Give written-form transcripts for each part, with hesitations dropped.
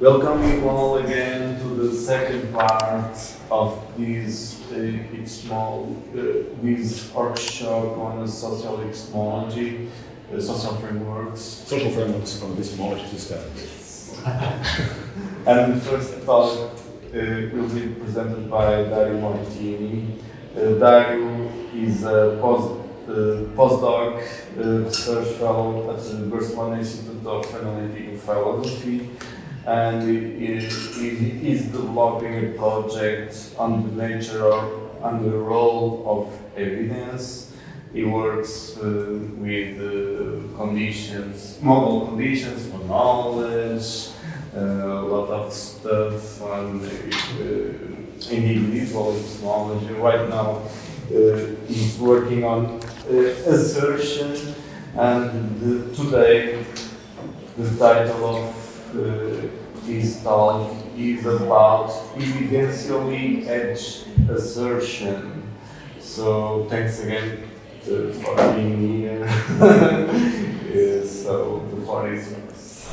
Welcome you all again to the second part of this this workshop on social epistemology, social frameworks. Social frameworks from epistemology to STEM. And the first talk will be presented by Dario Mortini. Dario is a postdoc research fellow at the Berkman Institute of Analytical Philosophy, and he is developing a project on the nature and the role of evidence. He works with model conditions for knowledge, a lot of stuff on individual epistemology. Right now, he's working on assertion, and today the title of this talk is about evidentially hedged assertion. So thanks again for being here. So the floor is yours.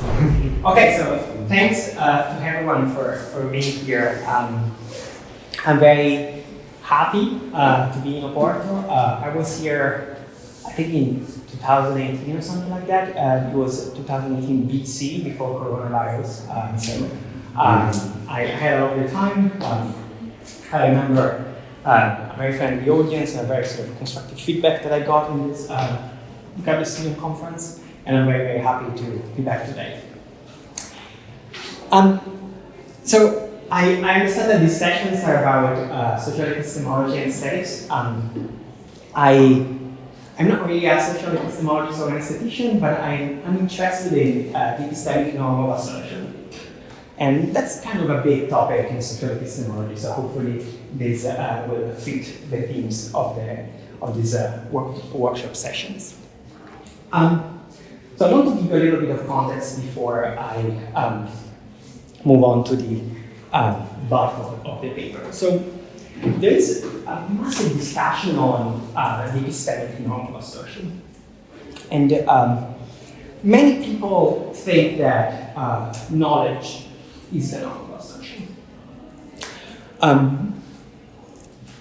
Okay, so thanks to everyone for being here. I'm very happy to be in Oporto. I was here, I think in 2018 or something like that. It was 2018 BC, before coronavirus. I had a lovely time. I remember a very friendly audience and a very sort of constructive feedback that I got in this graduate student conference, and I'm very, very happy to be back today. So I understand that these sessions are about social epistemology and aesthetics. I'm not really a social epistemologist or an aesthetician, but I'm interested in the epistemic norm of assertion. And that's kind of a big topic in social epistemology, so hopefully this will fit the themes of these workshop sessions. So I want to give you a little bit of context before I move on to the bulk of the paper. So there is a massive discussion on the epistemic norm of assertion. And many people think that knowledge is the norm of assertion.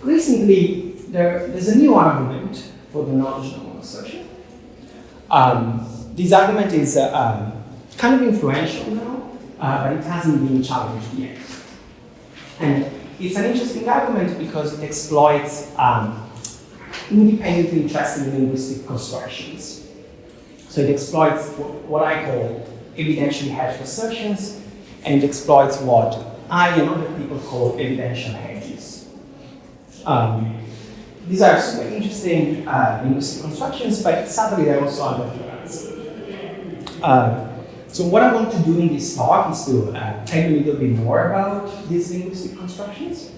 Recently, there's a new argument for the knowledge norm of assertion. This argument is kind of influential now, but it hasn't been challenged yet. And it's an interesting argument because it exploits independently interesting linguistic constructions. So it exploits what I call evidentially hedged assertions, and it exploits what I and other people call evidential hedges. These are super interesting linguistic constructions, but sadly they're also undercurrents. So what I want to do in this talk is to tell you a little bit more about these linguistic constructions,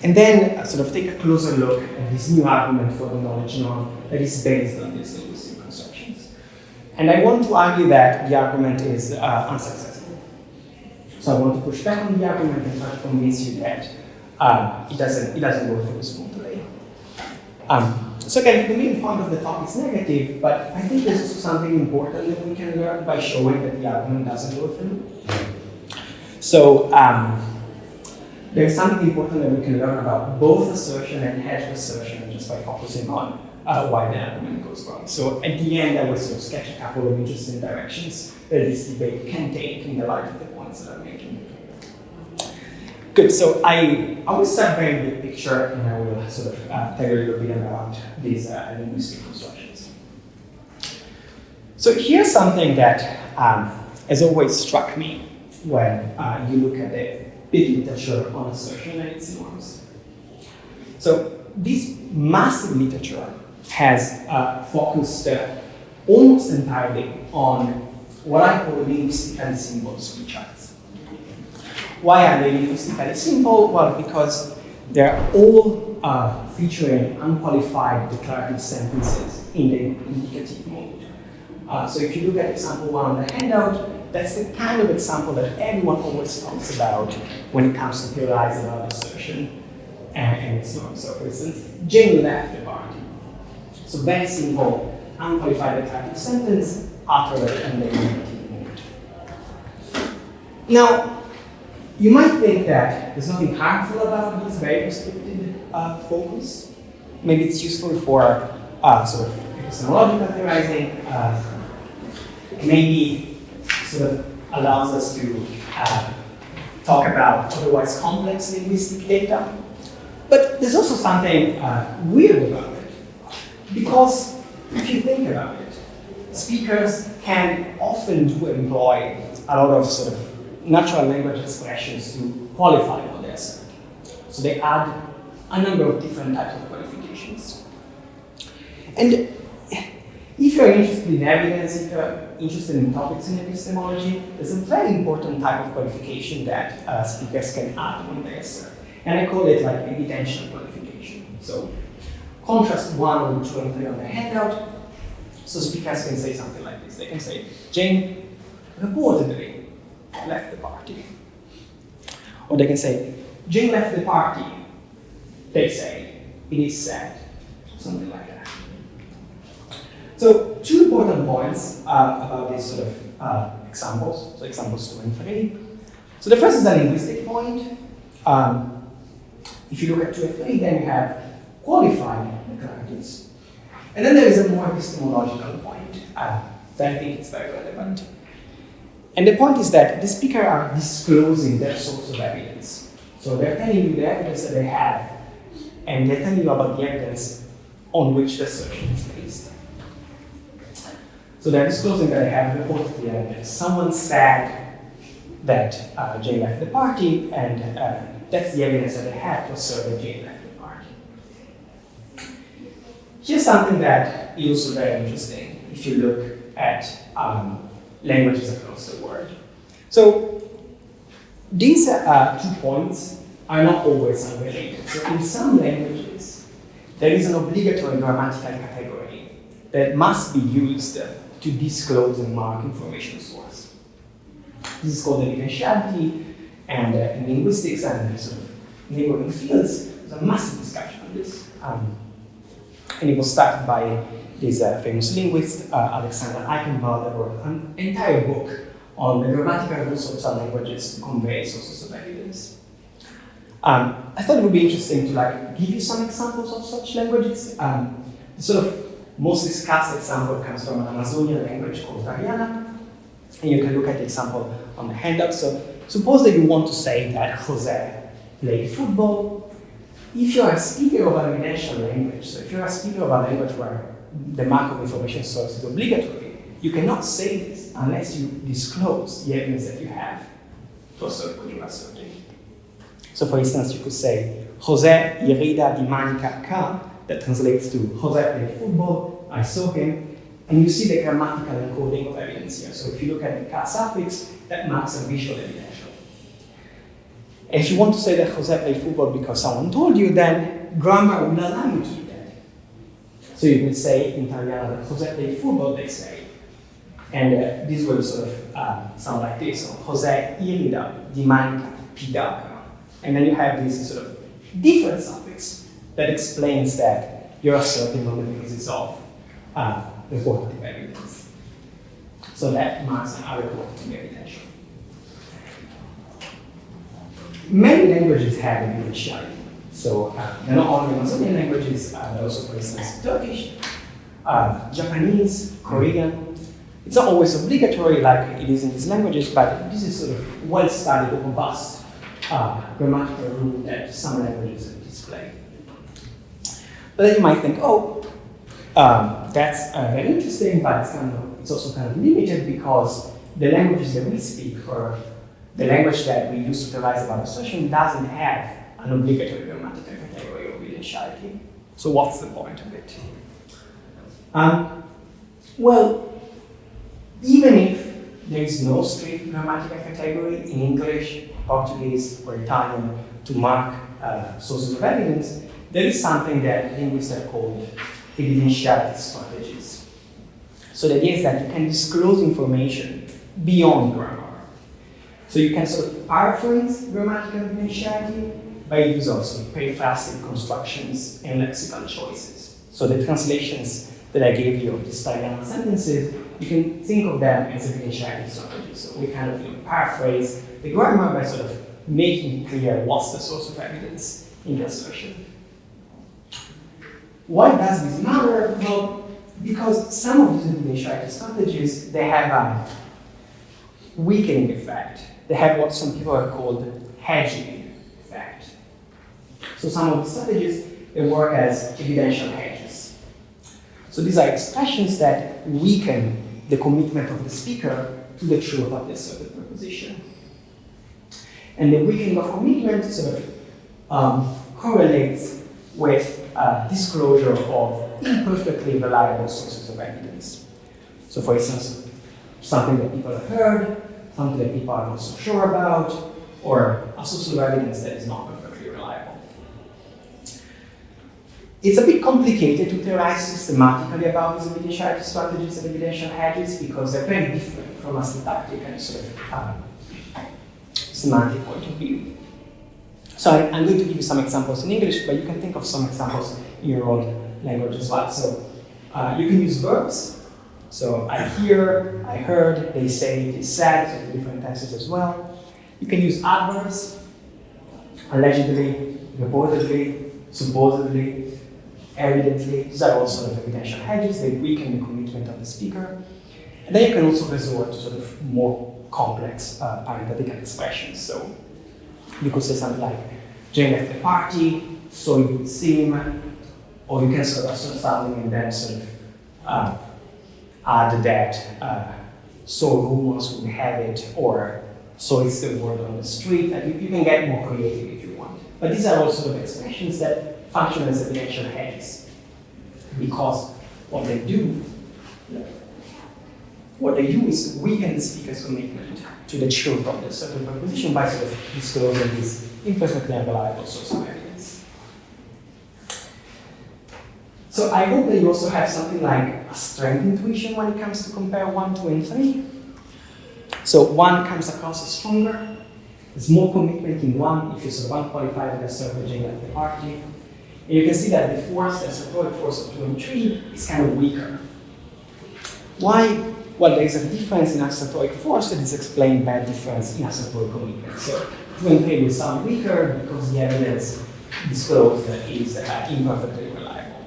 and then sort of take a closer look at this new argument for the knowledge norm that is based on these linguistic constructions. And I want to argue that the argument is unsuccessful. So I want to push back on the argument and try to convince you that it doesn't go through smoothly. So again, the main point of the talk is negative, but I think there's also something important that we can learn by showing that the argument doesn't go through. So there's something important that we can learn about both assertion and hedged assertion just by focusing on why the argument goes wrong. So at the end, I will sort of sketch a couple of interesting directions that this debate can take in the light of the points that I'm making. Good, so I will start very big picture, and I will sort of tell you a little bit about these linguistic constructions. So here's something that has always struck me when you look at the big literature on assertion and its norms. So this massive literature has focused almost entirely on what I call linguistically simple speech arts. Why are they linguistically simple? Well, because they're all featuring unqualified declarative sentences in the indicative mode. So if you look at example 1 on the handout, that's the kind of example that everyone always talks about when it comes to theorizing about assertion and its norms. So for instance, Jane left the party. So very simple, unqualified declarative sentence uttered in the indicative mode. Now, you might think that there's nothing harmful about this very restricted focus. Maybe it's useful for sort of epistemological theorizing. Maybe sort of allows us to talk about otherwise complex linguistic data. But there's also something weird about it. Because if you think about it, speakers can often do employ a lot of sort of natural language expressions to qualify what they assert. So they add a number of different types of qualifications. And if you're interested in evidence, if you're interested in topics in epistemology, there's a very important type of qualification that speakers can add when they assert. And I call it like evidential qualification. So contrast 1 with 2 and 3 on the handout. So speakers can say something like this. They can say, Jane reportedly left the party. Or they can say, Jane left the party. They say, it is said. Something like that. So 2 important points about these sort of examples. So examples 2 and 3. So the first is a linguistic point. If you look at 2 and 3, then you have qualified occurrences. And then there is a more epistemological point that I think is very relevant. And the point is that the speakers are disclosing their source of evidence. So they're telling you the evidence that they have, and they're telling you about the evidence on which the assertion is based. So they're disclosing that they have reported the evidence. Someone said that Jane left the party, and that's the evidence that they have to assert that Jane left the party. Here's something that is also very interesting if you look at languages across the world. So these 2 points are not always unrelated. So in some languages, there is an obligatory grammatical category that must be used to disclose and mark information source. This is called evidentially, and in linguistics and sort of neighboring fields, there's a massive discussion on this. And it was started by this famous linguist, Alexander Eichenberg, who wrote an entire book on the grammatical rules of some languages to convey sources of evidence. I thought it would be interesting to give you some examples of such languages. The sort of most discussed example comes from an Amazonian language called Tariana. And you can look at the example on the handout. So suppose that you want to say that Jose played football. If you are a speaker of an evidential language, so if you're a speaker of a language where the mark of information source is obligatory, you cannot say this unless you disclose the evidence that you have to assert what you are asserting. So for instance, you could say, Jose irida di manica ca, that translates to Jose played football, I saw him, and you see the grammatical encoding of evidence here. So if you look at the ca suffix, that marks a visual evidential. If you want to say that Jose played football because someone told you, then grammar will allow you to do that. So you will say in Italiano that Jose played football, they say. And this will sort of sound like this. So Jose irida di manica pidaca. And then you have this sort of different suffix that explains that you're asserting on the basis of reported evidence. So that marks a reported evidence. Many languages have evidentiality. So they're not only Amazonian languages, but also, for instance, Turkish, Japanese, Korean. It's not always obligatory like it is in these languages, but this is sort of well-studied, robust grammatical rule that some languages display. But then you might think, oh, that's very interesting, but it's also kind of limited because the languages that we speak, or the language that we use to theorize about assertion, doesn't have an obligatory grammatical category of evidentiality. So what's the point of it? Well, even if there is no strict grammatical category in English, Portuguese, or Italian to mark sources of evidence, there is something that linguists have called evidentiality strategies. So the idea is that you can disclose information beyond grammar. So you can sort of paraphrase grammatical evidentiality by use of sort of periphrastic constructions and lexical choices. So the translations that I gave you of these Italian sentences, you can think of them as evidentiality strategies. So we kind of paraphrase the grammar by sort of making clear what's the source of evidence in the assertion. Why does this matter? Well, because some of these evidentiary strategies, they have a weakening effect. They have what some people have called hedging effect. So some of the strategies, they work as evidential hedges. So these are expressions that weaken the commitment of the speaker to the truth of the asserted proposition. And the weakening of commitment sort of correlates with disclosure of imperfectly reliable sources of evidence. So for instance, something that people have heard, something that people are not so sure about, or a source of evidence that is not perfectly reliable. It's a bit complicated to theorize systematically about these evidentiary strategies and evidential hedges because they're very different from a syntactic and sort of semantic point of view. So I'm going to give you some examples in English, but you can think of some examples in your own language as well. So you can use verbs. So I hear, I heard, they say, they said, so different tenses as well. You can use adverbs, allegedly, reportedly, supposedly, evidently. These are all sort of evidential hedges. They weaken the commitment of the speaker. And then you can also resort to sort of more complex parenthetical expressions. So you could say something like, Jane left the party, so it would seem, or you can sort of assert something and then sort of add that, so rumors would have it, or so it's the word on the street. And you can get more creative if you want. But these are all sort of expressions that function as evidential hedges, because what they do is to weaken the speaker's commitment to the truth of the certain proposition by sort of disclosing this imperfectly unreliable source of evidence. So I hope that you also have something like a strength intuition when it comes to compare 1, 2, and 3. So 1 comes across as stronger. There's more commitment in 1 if you sort of unqualified as surveying at the party. And you can see that the force, the assertoric force of 2 and 3 is kind of weaker. Why? Well, there is a difference in assertoric force that is explained by a difference in assertoric commitment. So 2 and 3 will sound weaker because the evidence disclosed is imperfectly reliable.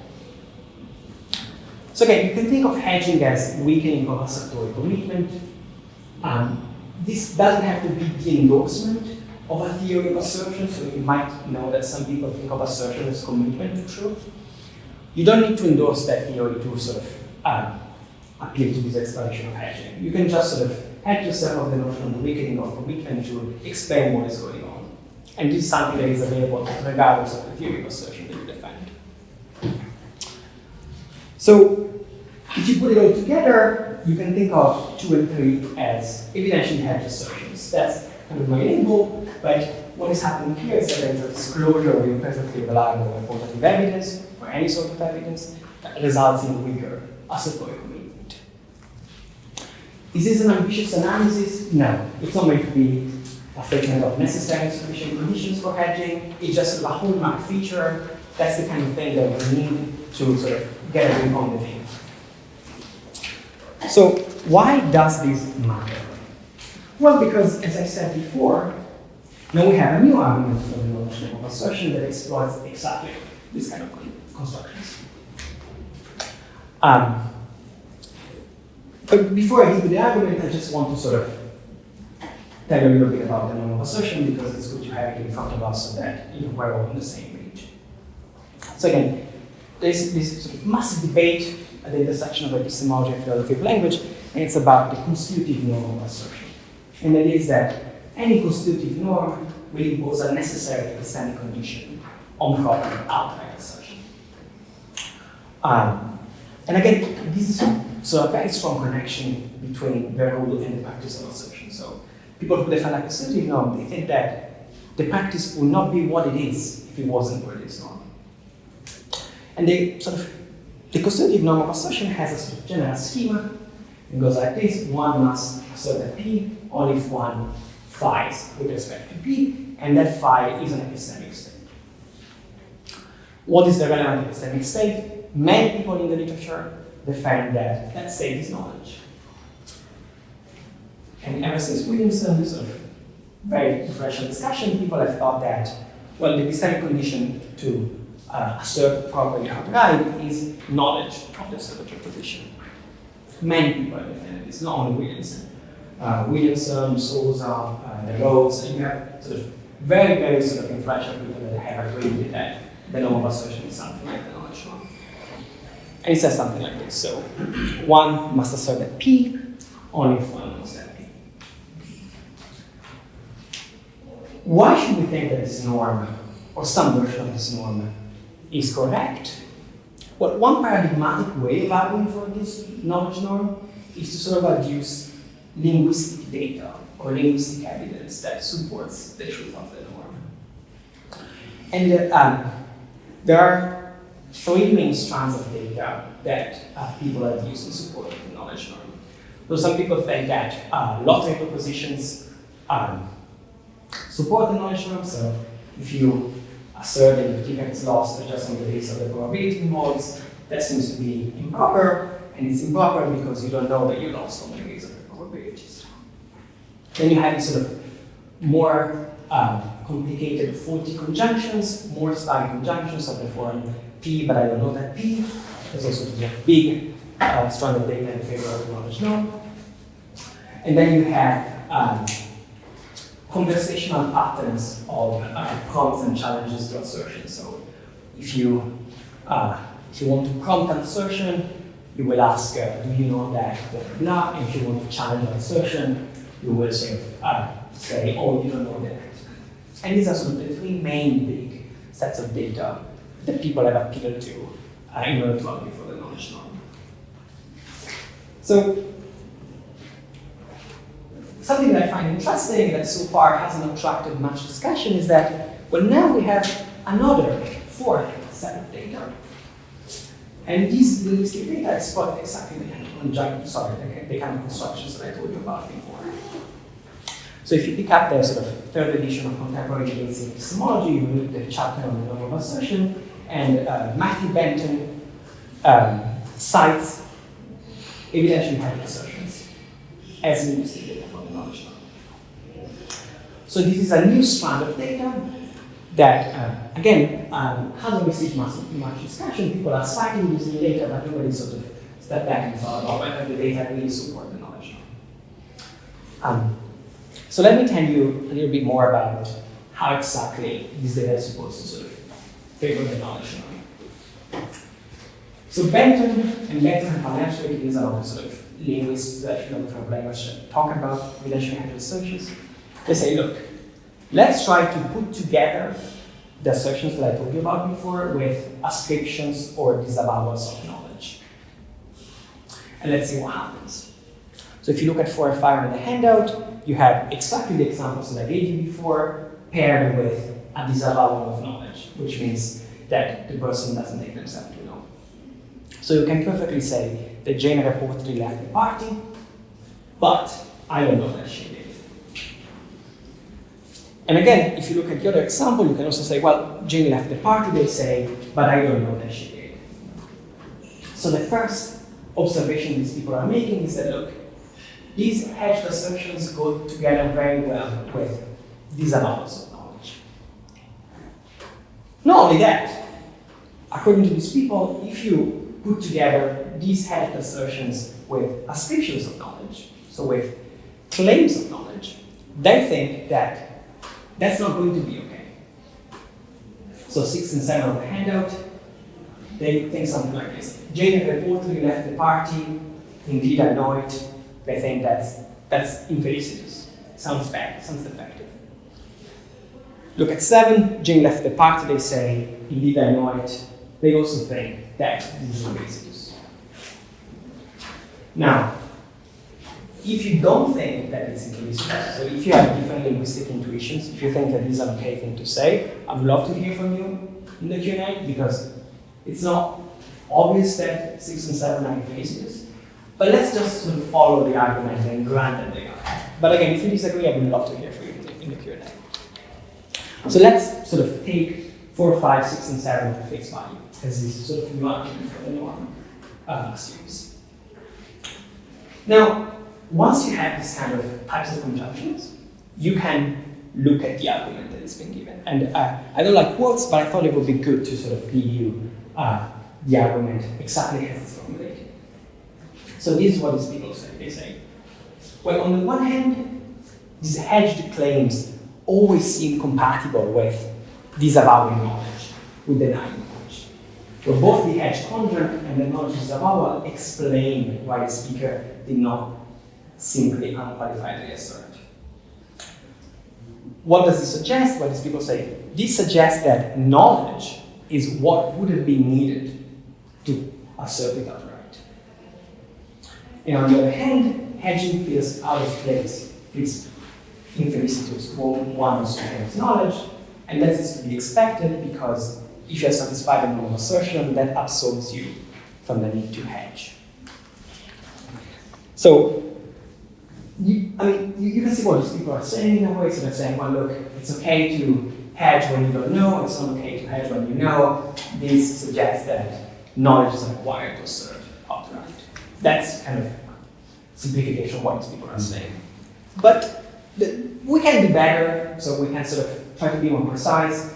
So again, you can think of hedging as weakening of assertoric commitment. This doesn't have to be the endorsement of a theory of assertion, so you might know that some people think of assertion as commitment to truth. You don't need to endorse that theory to sort of appeal to this explanation of hedging. You can just sort of hedge yourself of the notion of the weakening of commitment to explain what is going on. And this is something that is available regardless of the theory of assertion that you defend. So if you put it all together, you can think of 2 and 3 as evidentially hedged assertions. That's kind of my label, but what is happening here is that there is a disclosure of imperfectly reliable or quantitative evidence, or any sort of evidence, that results in weaker assertoric commitment. Is this an ambitious analysis? No. It's not meant to be a statement of necessary and sufficient conditions for hedging. It's just sort of a hallmark feature. That's the kind of thing that we need to sort of get a grip on the thing. So why does this matter? Well, because as I said before, now we have a new argument for the notion of assertion that exploits exactly this kind of constructions. But before I give you the argument, I just want to sort of tell you a little bit about the norm of assertion because it's good to have it in front of us so that we're all on the same page. So again, there's this sort of massive debate at the intersection of epistemology and philosophy of language, and it's about the constitutive norm of assertion. And it is that any constitutive norm will impose a necessary epistemic condition on proper outright assertion. And again, this is a very strong connection between the rule and the practice of assertion. So people who defend a constitutive norm, they think that the practice will not be what it is if it wasn't for this norm. And the constitutive norm of assertion has a sort of general schema. It goes like this: one must assert that P only if one phi's with respect to P, and that phi is an epistemic state. What is the relevant epistemic state? Many people in the literature defend that that state is knowledge. And ever since Williamson, very influential discussion, people have thought that, well, the epistemic condition to assert properly outright is knowledge of the asserted position. Many people have defended this, not only Williamson. Williamson, Sousa, the Rhodes, and you have sort of very, very sort of influential people that have agreed with that the norm of assertion is something like the knowledge norm. And it says something like this. So, one must assert that P only if one knows that P. Why should we think that this norm, or some version of this norm, is correct? Well, one paradigmatic way of arguing for this knowledge norm is to sort of adduce linguistic data or linguistic evidence that supports the truth of the norm. And there are three main strands of data that people have used in support of the knowledge norm. So some people think that lottery propositions support the knowledge norm. So if you assert that the ticket is lost just on the basis of the probability involved, that seems to be improper, and it's improper because you don't know that you lost on the basis of the probabilities. Then you have these sort of more complicated faulty conjunctions, more starry conjunctions of the form P, but I don't know that P. There's also a big strand of data in favor of the knowledge norm. And then you have conversational patterns of prompts and challenges to assertion. So if you want to prompt an assertion, you will ask, do you know that, blah, blah, blah. And if you want to challenge an assertion, you will say, oh, you don't know that. And these are sort of the three main big sets of data that people have appealed to in order to argue for the knowledge norm. So, something that I find interesting that so far hasn't attracted much discussion is that, well, now we have another fourth set of data. And these linguistic data exploit exactly the kind of the kind of constructions that I told you about before. So if you pick up the sort of third edition of Contemporary Debates in Epistemology, you read the chapter on the norm of assertion, and Matthew Benton cites evidentially hedged assertions as linguistic data for the knowledge norm. So this is a new strand of data that, again, hasn't received much discussion. People are citing this new data, but nobody sort of stepped back and thought about whether the data really support the knowledge norm. So let me tell you a little bit more about how exactly this data is supposed to sort of favor the knowledge norm. So Benton and Panerschwick, these are the sort of linguists that from language talk about evidentially hedged assertions. They say, look, let's try to put together the assertions that I told you about before with ascriptions or disavowals of knowledge. And let's see what happens. So if you look at 4 and 5 in the handout, you have exactly the examples that I gave you before paired with a disavowal of knowledge, which means that the person doesn't take themselves to know. So you can perfectly say that Jane reportedly left the party, but I don't know that she did. And again, if you look at the other example, you can also say, well, Jane left the party, they say, but I don't know that she did. So the first observation these people are making is that, look, these hedged assertions go together very well with disavowals of knowledge. Not only that, according to these people, if you put together these hedged assertions with ascriptions of knowledge, so with claims of knowledge, they think that that's not going to be okay. So 6 and 7 on the handout, they think something like this. Jane reportedly left the party, indeed I know it. They think that's infelicitous. Sounds bad, sounds defective. Look at 7, Jane left the party, they say, indeed I know it. They also think that this is infelicitous. Now, if you don't think that it's infelicitous, so if you have different linguistic intuitions, if you think that this is an okay thing to say, I would love to hear from you in the Q&A, because it's not obvious that 6 and 7 are infelicitous. But let's just sort of follow the argument and grant that they are. But again, if you disagree, I would love to hear from you in the Q&A. So let's sort of take 4, 5, 6, and 7 to fixed value, as this sort of new argument for the norm assumes. Now, once you have this kind of types of conjunctions, you can look at the argument that has been given. And I don't like quotes, but I thought it would be good to sort of give you the argument exactly as it's formulated. So this is what these people say. They say, well, on the one hand, these hedged claims always seem compatible with disavowing knowledge, with denying knowledge. So both the hedged conjunct and the knowledge disavowal explain why the speaker did not simply unqualifiedly assert. What does this suggest? What these people say? This suggests that knowledge is what would have been needed to assert it outright. And on the other hand, hedging feels out of place, feels infelicitous. One also has knowledge, and that is to be expected because if you have satisfied a normal assertion, that absolves you from the need to hedge. So, you can see what these people are saying in a way. So they're saying, well, look, it's okay to hedge when you don't know, it's not okay to hedge when you know. This suggests that knowledge is required to assert outright. That's kind of simplification of what these people are saying. But we can do better, so we can sort of try to be more precise.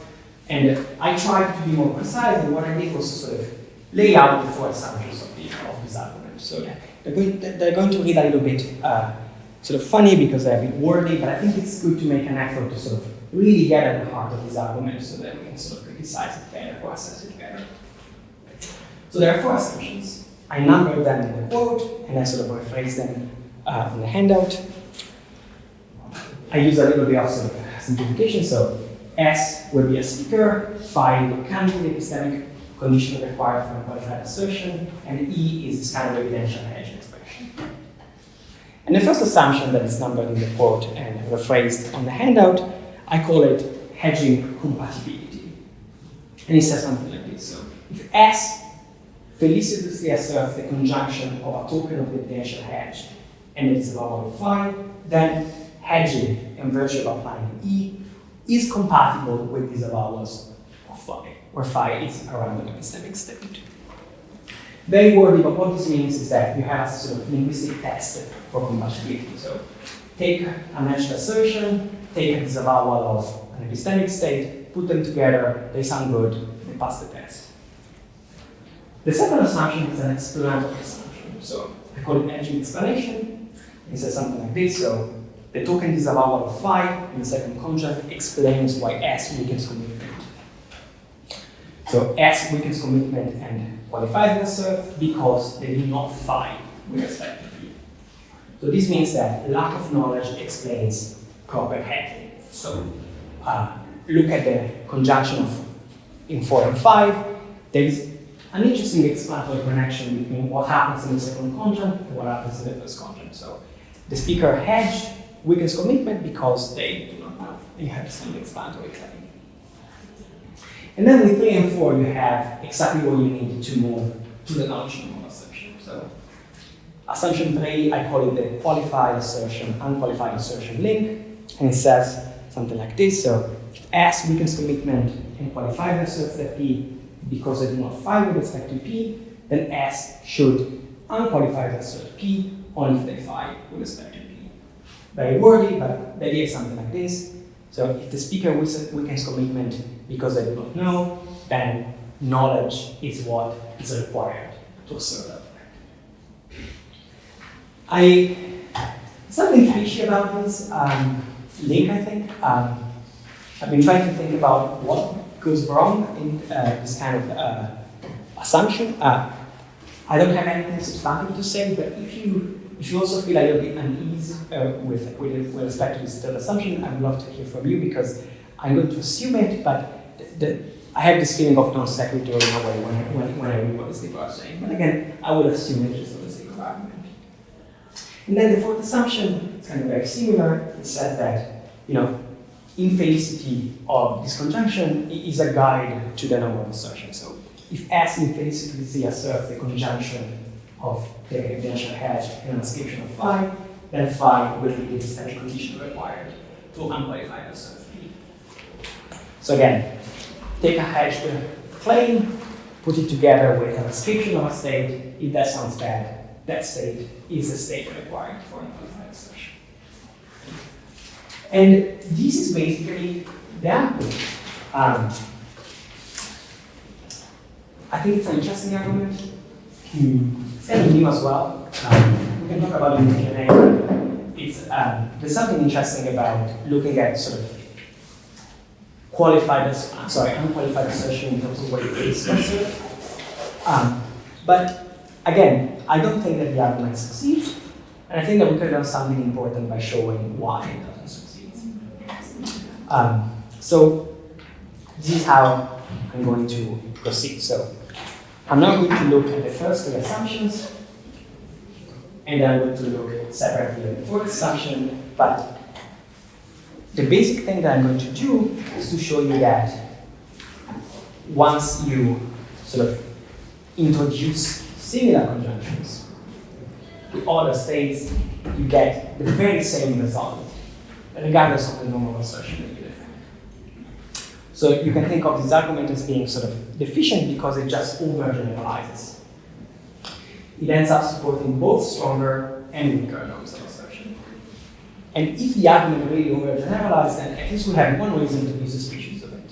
And I tried to be more precise, and what I did was to sort of lay out the four assumptions of this argument. So they're going to read a little bit sort of funny because they're a bit wordy, but I think it's good to make an effort to sort of really get at the heart of this argument so that we can sort of criticize it better or assess it better. So there are four assumptions. I numbered them in the quote, and I sort of rephrase them in the handout. I use a little bit of sort of simplification, so S will be a speaker, phi can be the epistemic condition required for a qualified assertion, and E is this kind of evidential hedge expression. And the first assumption that is numbered in the quote and rephrased on the handout, I call it hedging compatibility. And it says something like this. So if S felicitously asserts the conjunction of a token of the evidential hedge and it is a level of phi, then hedging in virtue of applying E is compatible with these avowals of phi, where phi is a random epistemic state. Very wordy, but what this means is that you have a sort of linguistic test for compatibility. So take a natural assertion, take a disavowal of an epistemic state, put them together, they sound good, they pass the test. The second assumption is an explanatory assumption. So I call it hedging explanation. It says something like this. So the token disavowal of phi in the second conjunct explains why S weakens commitment. So S weakens commitment and qualifies the assert because they do not phi with respect to P. So this means that lack of knowledge explains proper hedging. So look at the conjunction of in 4 and 5. There is an interesting explanatory connection between what happens in the second conjunct and what happens in the first conjunct. So the speaker hedged weakens commitment because they do not know. You have some explanatory claim. And then with 3 and 4, you have exactly what you need to move to the non-normal assertion. So assumption 3, I call it the qualified assertion, unqualified assertion link, and it says something like this. So if S weakens commitment and qualified asserts that P because they do not phi with respect to P, then S should unqualified assert P only if they phi with respect to P. Very wordy, but the idea is something like this. So if the speaker weakens commitment because they do not know, then knowledge is what is required to assert that. Something fishy about this link, I think. I've been trying to think about what goes wrong in this kind of assumption. I don't have anything substantive to say, but if you also feel a little bit uneasy with respect to this third assumption, I would love to hear from you because I'm going to assume it, but I have this feeling of non sequitur in a way when I read what these people are saying. But again, I will assume it just for the sake of argument. And then the fourth assumption is kind of very similar. It says that, infelicity of this conjunction is a guide to the normal assertion. So if S infelicitously asserts the conjunction of the evidential hedge and an ascription of phi, then phi will be the epistemic condition required to unqualified assert P. So again, take a hedged claim, put it together with an ascription of a state. If that sounds bad, that state is the state required for an unqualified assertion. And this is basically the argument. I think it's an interesting argument. It's kind of new as well. We can talk about it in the Q&A. There's something interesting about looking at sort of unqualified assertion in terms of what it is considered. But again, I don't think that the argument succeeds, and I think that we could have done something important by showing why it doesn't succeed. So this is how I'm going to proceed. So I'm now going to look at the first three assumptions, and then I'm going to look separately at the fourth assumption. But the basic thing that I'm going to do is to show you that once you sort of introduce similar conjunctions to other states, you get the very same result, regardless of the normal assertion that you defend. So you can think of this argument as being sort of deficient because it just overgeneralizes. It ends up supporting both stronger and weaker norms of assertion. And if the argument really overgeneralizes, then at least we have one reason to be suspicious of it.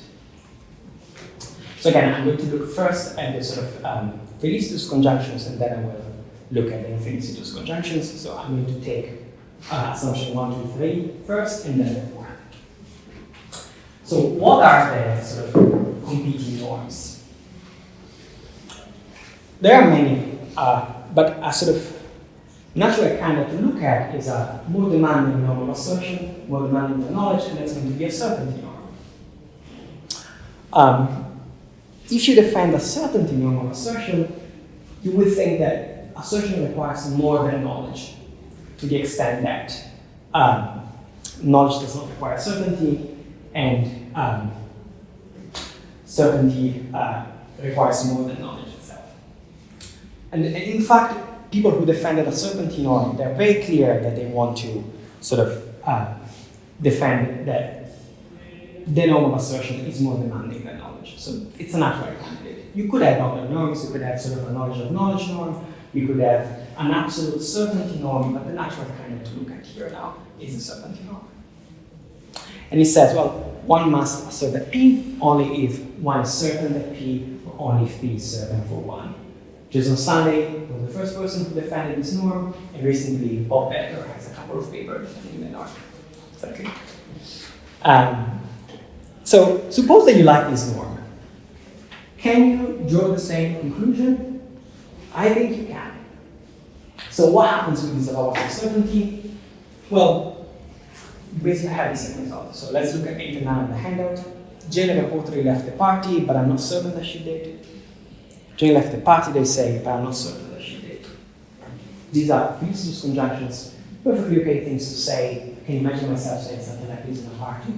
So again, I'm going to look first at the sort of felicitous conjunctions, and then I will look at the infelicitous conjunctions. So I'm going to take assumption 1, 2, 3 first, and then 4. So what are the sort of competing norms? There are many, but a sort of natural kind of to look at is a more demanding norm of assertion, more demanding the knowledge, and that's going to be a certainty norm. If you defend a certainty norm of assertion, you will think that assertion requires more than knowledge, to the extent that knowledge does not require certainty, and certainty requires more than knowledge itself. And in fact, people who defended a certainty norm, they're very clear that they want to sort of defend that the norm of assertion is more demanding than knowledge. So it's a natural candidate. You could have other norms, you could have sort of a knowledge of knowledge norm, you could have an absolute certainty norm, but the natural candidate to look at here now is the certainty norm. And he says, well, one must assert that P only if one is certain that P, or only if P is certain for one. Jason Sunday was the first person who defended this norm, and recently Bob Becker has a couple of papers defending the norm. Exactly. So suppose that you like this norm. Can you draw the same conclusion? I think you can. So what happens with these allowance of certainty? Well, you basically have the same result. So let's look at 8 and 9 on the handout. Jane reportedly left the party, but I'm not certain that she did. Jane left the party, they say, but I'm not certain that she did. These are felicitous conjunctions, perfectly okay things to say. I can imagine myself saying something like this in a party.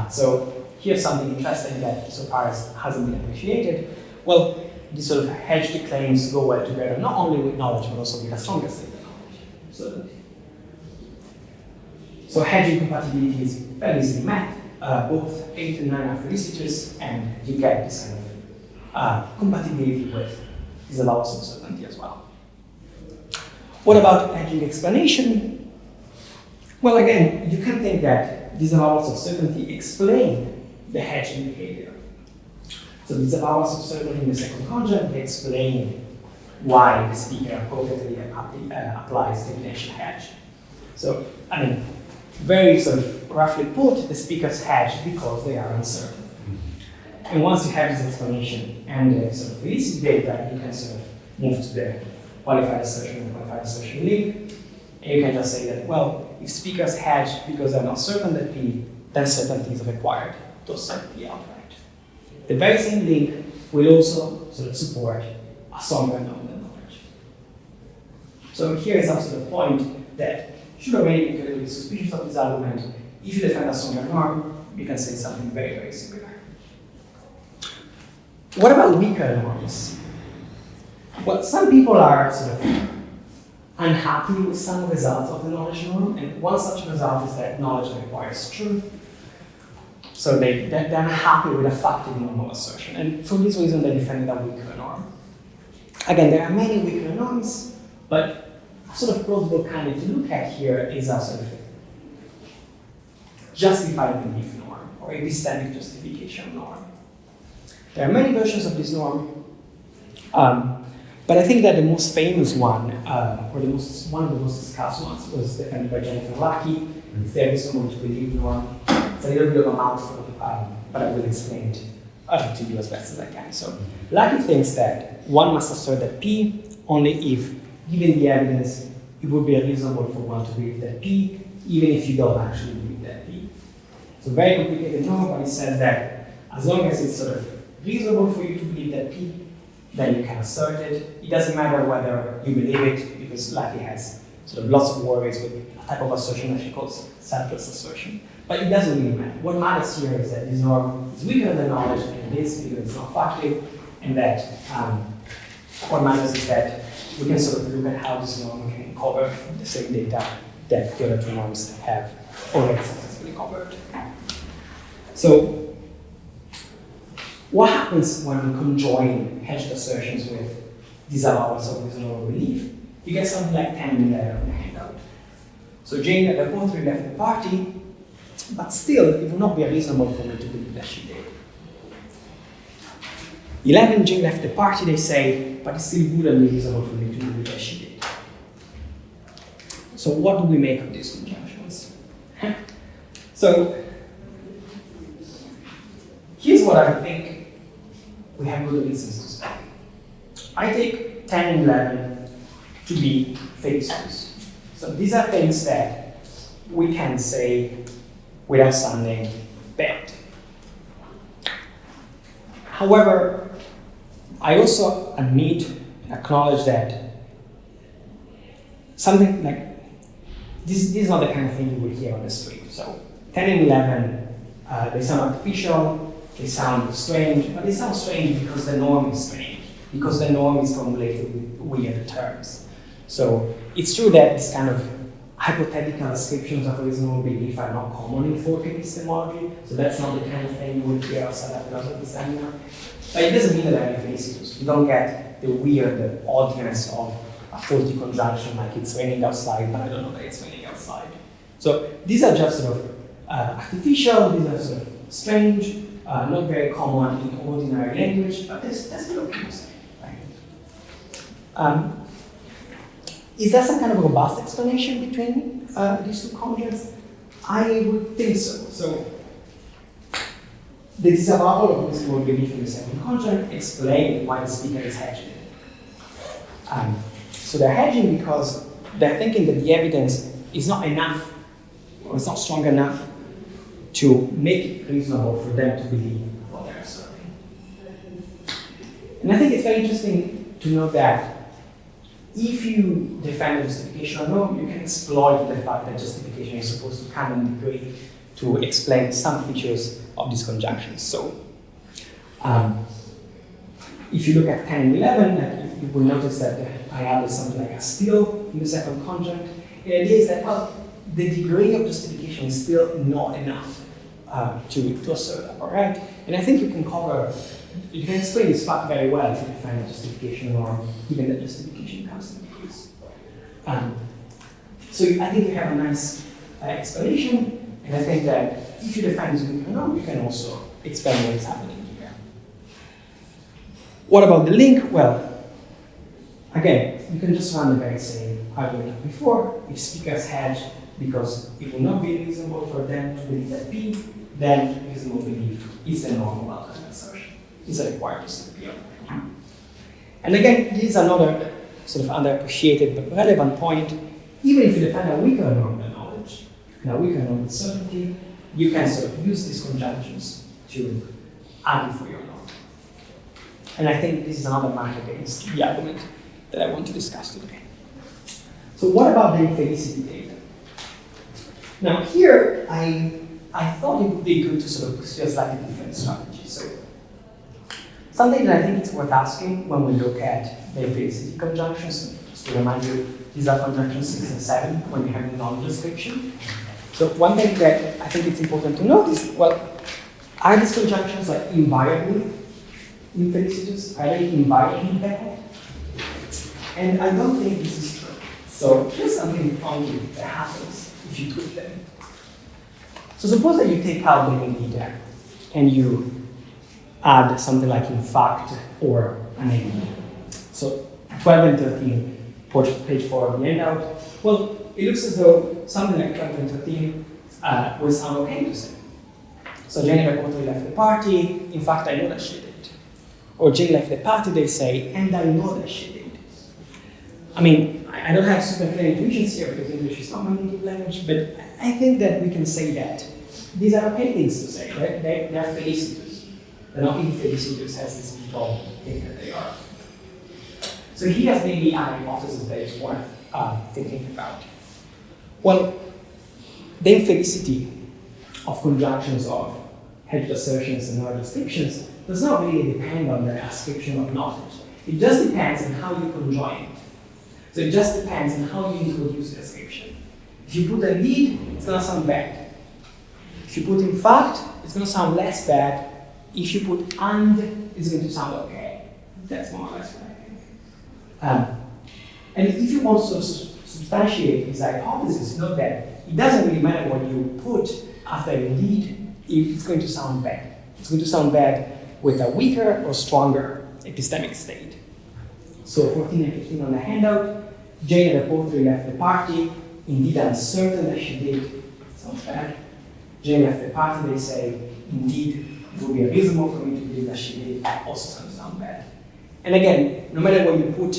So here's something interesting that so far hasn't been appreciated. Well, these sort of hedged claims go well together, not only with knowledge, but also with a stronger state of knowledge. So hedging compatibility is very easily met. Both 8 and 9 are felicitous, and you get this kind of compatibility with these allowance of certainty as well. What about hedging explanation? Well, again, you can think that these allowance of certainty explain the hedging behavior. So these allowance of certainty in the second conjunct, they explain why the speaker appropriately applies the evidential hedge. So, I mean, very sort of roughly put, the speakers hedge because they are uncertain. And once you have this explanation and the sort of felicity data, you can sort of move to the qualified assertion and qualified assertion link. And you can just say that, well, if speakers hedge because they're not certain that P, then certainty is required to assert P outright. The very same link will also sort of support a stronger norm than knowledge. So here is up to the point that should already be clearly suspicious of this argument. If you defend a stronger norm, you can say something very, very similar. What about weaker norms? Well, some people are sort of unhappy with some results of the knowledge norm, and one such result is that knowledge requires truth. So they're unhappy with a factive norm of assertion, and for this reason they defended a weaker norm. Again, there are many weaker norms, but a sort of plausible candidate to look at here is a sort of justified belief norm, or epistemic justification norm. There are many versions of this norm, but I think that the most famous one, or one of the most discussed ones, was defended by Jennifer Lackey. It's the reasonable to believe norm. It's a little bit of a mouthful, but I will explain it to you as best as I can. So Lackey thinks that one must assert that P only if, given the evidence, it would be reasonable for one to believe that P, even if you don't actually believe that P. So very complicated norm, but it says that as long as it's sort of reasonable for you to believe that P, then you can assert it. It doesn't matter whether you believe it, because Lackey has sort of lots of worries with a type of assertion that she calls selfless assertion. But it doesn't really matter. What matters here is that this norm is weaker than knowledge, and it is because it's not factive, and that what matters is that we can sort of look at how this norm can cover the same data that the other two norms have already successfully covered. So, what happens when we conjoin hedged assertions with disavowals of reasonable belief? You get something like 10 and 11 on the handout. So Jane and Apothry left the party, but still, it would not be reasonable for me to believe that she did. 11, Jane left the party, they say, but it still wouldn't be reasonable for me to believe that she did. So what do we make of these conjunctions? So, here's what I think we have good reasons to say. I take 10 and 11 to be faces. So these are things that we can say without sounding bad. However, I also admit and acknowledge that something like this is not the kind of thing you will hear on the street. So 10 and 11, they sound artificial, they sound strange, but they sound strange because the norm is strange, because the norm is formulated with weird terms. So it's true that this kind of hypothetical descriptions of reasonable belief are not common in folk epistemology, so that's not the kind of thing you would hear outside of philosophy seminar. But it doesn't mean that they're faces. You don't get the weird oddness of a faulty conjunction like it's raining outside, but I don't know that it's raining outside. So these are just sort of artificial, these are sort of strange, not very common in ordinary language, but that's what people say, right? Is there some kind of robust explanation between these two conjunctions? I would think so. So the disavowal of reasonable belief in the second conjunct explains why the speaker is hedging. So they're hedging because they're thinking that the evidence is not enough, or it's not strong enough to make it reasonable for them to believe what they're asserting. And I think it's very interesting to note that if you defend a justification norm, you can exploit the fact that justification is supposed to come in degree to explain some features of these conjunctions. So, if you look at 10 and 11, you will notice that I added something like a still in the second conjunct. The idea is that, well, the degree of justification is still not enough to assert that, all right? And I think you can explain this fact very well if you define a justification norm, given that justification comes in degrees. So I think you have a nice explanation, and I think that if you define this weaker norm, you can also explain what is happening here. What about the link? Well, again, you can just run the very same argument as before. If speakers hedge because it will not be reasonable for them to believe that P, then reasonable belief is the norm of alternate assertion. Is a required disappear. And again, this is another sort of underappreciated but relevant point. Even if you define a weaker norm than knowledge, and a weaker norm than certainty, you can sort of use these conjunctions to argue for your norm. And I think this is another mark against the argument that I want to discuss today. So what about the infelicity data? Now here, I thought it would be good to sort of pursue a slightly different strategy. So something that I think it's worth asking when we look at the infelicity conjunctions, just to remind you, these are conjunctions 6 and 7 when you have the knowledge description. So one thing that I think it's important to note is, well, are these conjunctions like invariably infelicitous? Are they invariably bad? And I don't think this is true. So here's something funky that happens if you tweak them. So suppose that you take out the in data and you add something like in fact or an end. So 12 and 13, page 4 of the handout. Well, it looks as though something like 12 and 13 will sound okay to say. So Jane reportedly left the party, in fact I know that she did. Or Jane left the party, they say, and I know that she did. I mean, I don't have super clear intuitions here because English is not my native language, but I think that we can say that these are okay things to say, right? They're felicitous. They're not infelicitous as these people think that they are. So here's maybe an hypothesis that is worth thinking about. Well, the infelicity of conjunctions of hedged assertions and other descriptions does not really depend on the ascription of knowledge. It just depends on how you conjoin it. So it just depends on how you introduce the ascription. If you put a lead, it's going to sound bad. If you put in fact, it's going to sound less bad. If you put and, it's going to sound okay. That's more or less what I think. And if you want to substantiate this hypothesis, note that it doesn't really matter what you put after a lead, it's going to sound bad. It's going to sound bad with a weaker or stronger epistemic state. So 14 and 15 on the handout, Jane reportedly left the party. Indeed, I'm certain that she did. Sounds bad. Jane left the party, they say, indeed, it would be reasonable for me to believe that she did. Also sound bad. And again, no matter what you put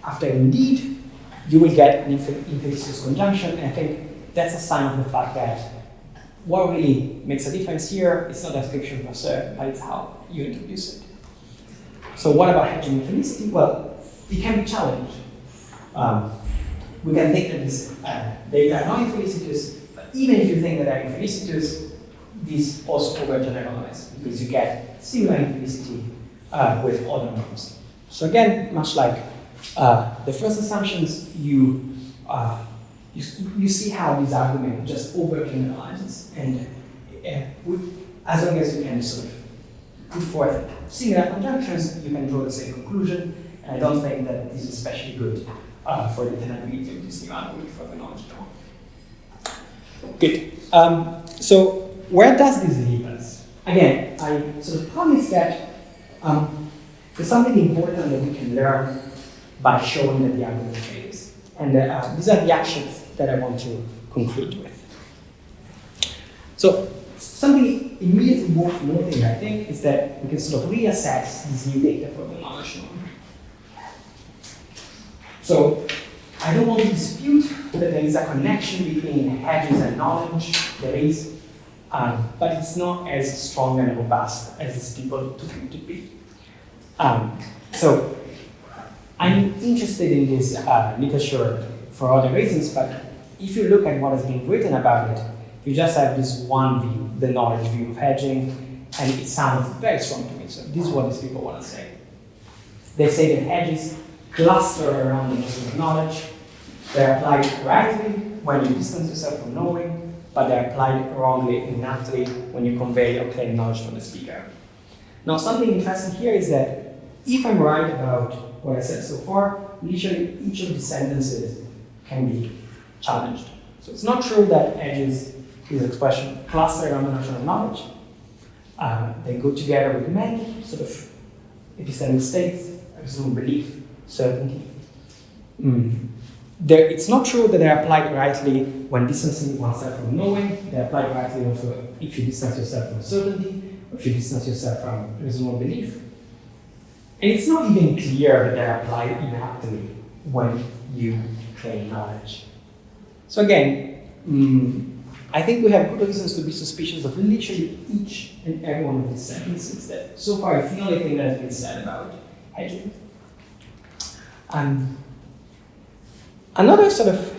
after indeed, you will get an infelicitous conjunction. And I think that's a sign of the fact that what really makes a difference here is not the description per se, but it's how you introduce it. So what about hedging infelicity? Well, it can be challenged. We can think that these data are not infelicitous, but even if you think that they're infelicitous, these also overgeneralize because you get similar infelicity with other norms. So again, much like the first assumptions, you see how this argument just overgeneralizes, and as long as you can sort of put forth similar conjunctions, you can draw the same conclusion. And I don't think that this is especially good for the tenability of this new algorithm for the knowledge draw. Good. So where does this leave us? Again, I sort of promised that there's something important that we can learn by showing that the algorithm fails. And these are the actions that I want to conclude with. So something immediately worth noting, I think, is that we can sort of reassess this new data for the knowledge norm. So I don't want to dispute that there is a connection between hedges and knowledge. There is, but it's not as strong and robust as these people took it to be. So I'm interested in this literature for other reasons, but if you look at what has been written about it, you just have this one view, the knowledge view of hedging, and it sounds very strong to me. So this is what these people want to say. They say that hedges cluster around the notion of knowledge. They're applied rightly when you distance yourself from knowing, but they're applied wrongly and inaptly when you convey or claim knowledge from the speaker. Now, something interesting here is that if I'm right about what I said so far, literally each of these sentences can be challenged. So it's not true that edges is expression cluster around the notion of knowledge. They go together with many sort of epistemic states, assume belief, certainty. It's not true that they're applied rightly when distancing oneself from knowing. They're applied rightly also if you distance yourself from certainty, or if you distance yourself from reasonable belief. And it's not even clear that they're applied inaptly when you claim knowledge. So again, I think we have good reasons to be suspicious of literally each and every one of these sentences that so far it's the only thing that has been said about hedging. Another sort of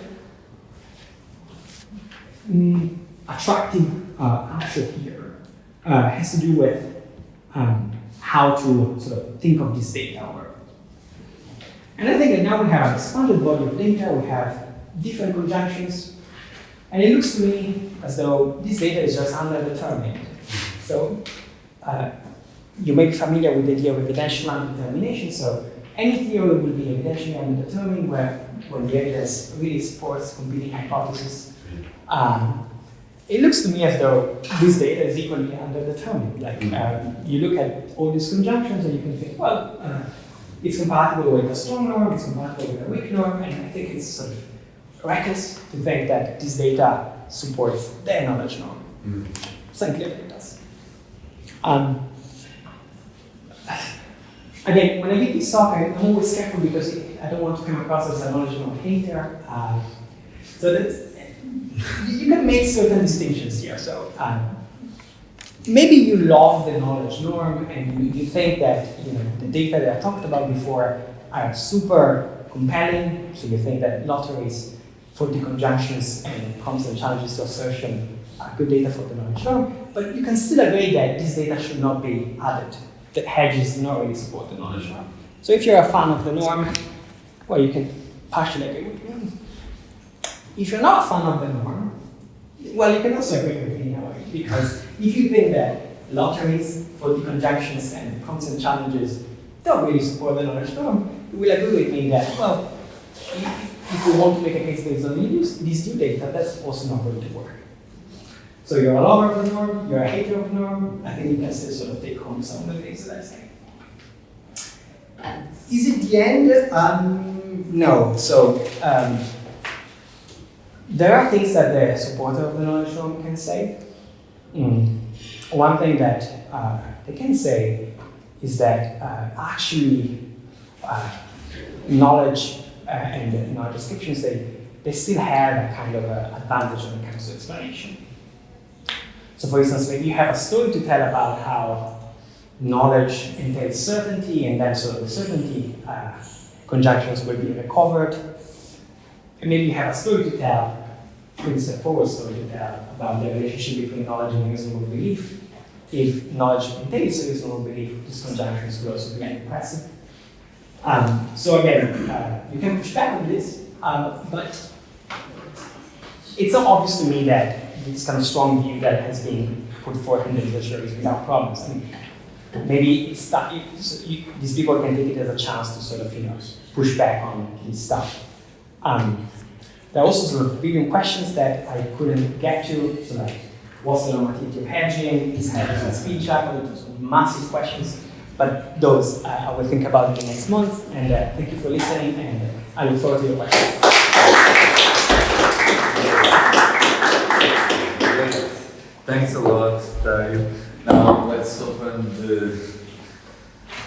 attractive answer here has to do with how to sort of think of this data. And I think that now we have an expanded body of data, we have different conjunctions, and it looks to me as though this data is just underdetermined. So you may be familiar with the idea of evidential underdetermination. So any theory will be evidentially underdetermined when the evidence really supports competing hypotheses. it looks to me as though this data is equally underdetermined. Like you look at all these conjunctions and you can think, well, it's compatible with a strong norm, it's compatible with a weak norm, and I think it's sort of reckless to think that this data supports their knowledge norm. It's unclear that it does. Again, when I give this talk, I'm always careful because I don't want to come across as a knowledge norm hater. So that's, you can make certain distinctions here. So maybe you love the knowledge norm and you think that the data that I talked about before are super compelling. So you think that lotteries, 40 conjunctions, and constant challenges to assertion are good data for the knowledge norm. But you can still agree that this data should not be added. That hedges do not really support the knowledge norm. So if you're a fan of the norm, well, you can partially agree with me. If you're not a fan of the norm, well, you can also agree with me in a way, because if you think that lotteries, 40 conjunctions, and constant challenges don't really support the knowledge norm, you will agree with me that, well, if we want to make a case based on these new data, that's also not going to work. So you're a lover of the norm, you're a hater of the norm, I think you can still sort of take home some of the things that I say. Is it the end? No. So there are things that the supporter of the knowledge norm can say. One thing that they can say is that actually knowledge and knowledge descriptions, they still have a kind of advantage when it comes to explanation. So for instance, maybe you have a story to tell about how knowledge entails certainty, and then so the certainty conjunctions will be recovered. And maybe you have a story to tell, pretty straightforward story to tell, about the relationship between knowledge and reasonable belief. If knowledge entails a reasonable belief, these conjunctions will also be impressive. So again, you can push back on this, but it's not obvious to me that this kind of strong view that has been put forth in the literature is without problems. I mean, maybe these people can take it as a chance to sort of push back on this stuff. There are also sort of brilliant questions that I couldn't get to, so like, what's the normativity of hedging? Is hedging a speech act? Those are massive questions, but those I will think about in the next month. And thank you for listening, and I look forward to your questions. Thanks a lot, Dario. Now let's open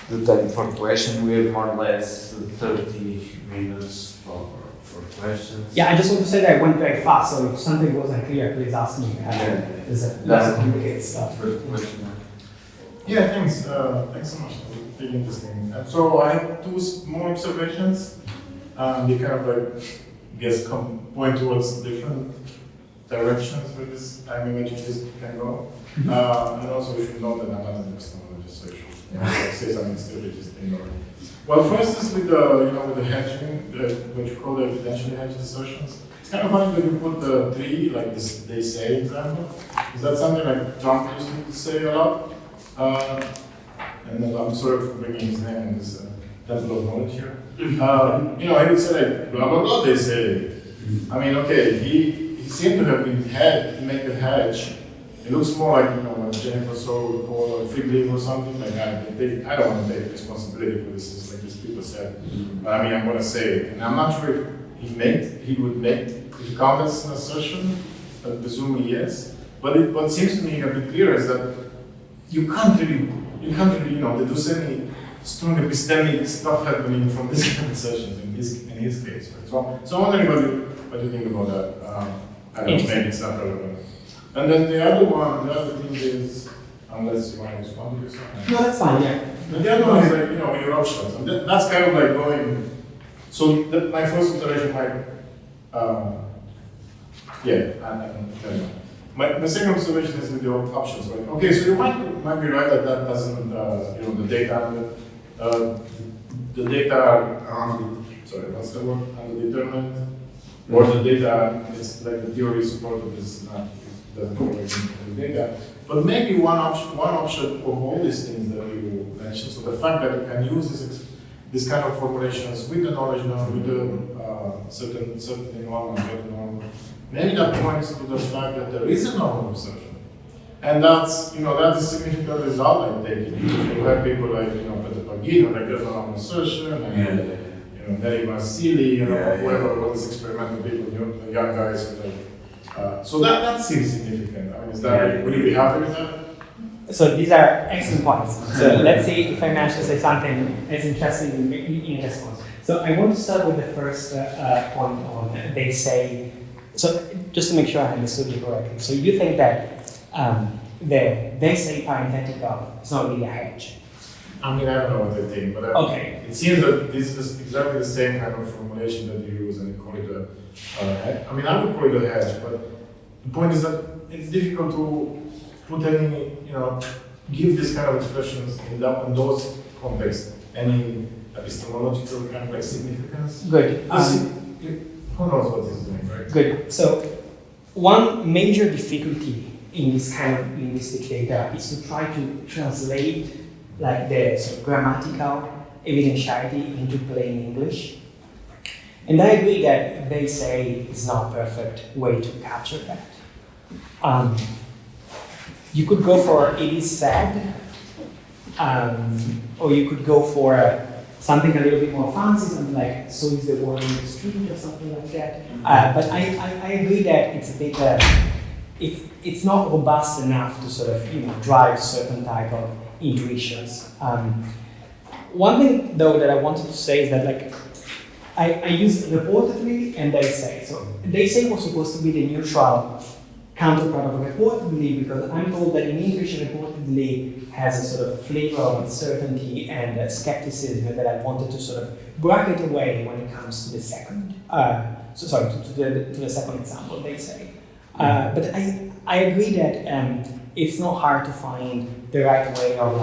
the time for question. We have more or less 30 minutes for questions. Yeah, I just want to say that I went very fast, so if something wasn't clear, please ask me. There's lots of complicated stuff. First question. Yeah, thanks. Thanks so much. Really interesting. So I have two small observations. They kind of point towards different directions with this. I'm imagining this can go. And also we should note that I'm not an epistemologist, so I should say something stupid, just ignore it. Well, first is with the with the hedging, what you call the evidentially hedged assertions. It's kind of funny that you put the three, like this they say example. Is that something like Trump used to say a lot? And then I'm sorry for bringing his name in this temple of knowledge here. He would say like blah blah blah. They say. I mean, okay, he seemed to have been make a hedge. It looks more like what Jennifer Sow would call a fig leaf or something like that. I don't want to take responsibility for this. It's like these people said. But I mean, I'm going to say it, and I'm not sure if he would make if you count as an assertion. But presumably yes. But what seems to me a bit clear is that you can't really deduce any strong epistemic stuff happening from this kind of assertions in his case. Right? So I'm wondering what you think about that. I don't know, maybe it's not relevant. And then the other thing is, unless you want to respond to this one. No, that's fine, yeah. And the other one is like, with your options. And that's kind of like going, so my first observation might, I don't know. My second observation is with your options, right? Okay, so you might be right that doesn't, the data are, what's the word, undetermined. Or the data, it's like the theory supported is not, doesn't correlate with the data. But maybe one option of all these things that you mentioned, so the fact that you can use this kind of formulations with the knowledge norm, with the certain norm and other norm, maybe that points to the fact that there is a normal assertion. And that's, that is a significant result, I take it. You have people like, Peter Pagino, like there's a normal assertion, and Neri Marsili, whoever, all these experimental people, the young guys, so that seems significant. I mean, would you be happy with that? So these are excellent points. So let's see if I manage to say something as interesting in response. So I want to start with the first point on they say. So just to make sure I understood you correctly. So you think that they say parenthetical is not really a hedge? I mean, I don't know what they think, but okay. It seems that this is exactly the same kind of formulation that you use, and you call it I mean, I would call it a hedge, but the point is that it's difficult to put any, give this kind of expressions in those contexts any epistemological kind of significance. Good. Who knows what he's doing, right? Good. So one major difficulty in this kind of linguistic data is to try to translate like the sort of grammatical evidentiality into plain English. And I agree that they say it's not a perfect way to capture that. You could go for it is said, or you could go for something a little bit more fancy, something like so is the word in the street or something like that. But I agree that it's a bit, it's not robust enough to sort of drive certain type of intuitions. One thing though that I wanted to say is that like I use reportedly and they say. So they say was supposed to be the neutral counterpart of reportedly because I'm told that in English reportedly has a sort of flavor of uncertainty and skepticism that I wanted to sort of bracket away when it comes to the second. To the second example they say. But I agree that it's not hard to find the right way of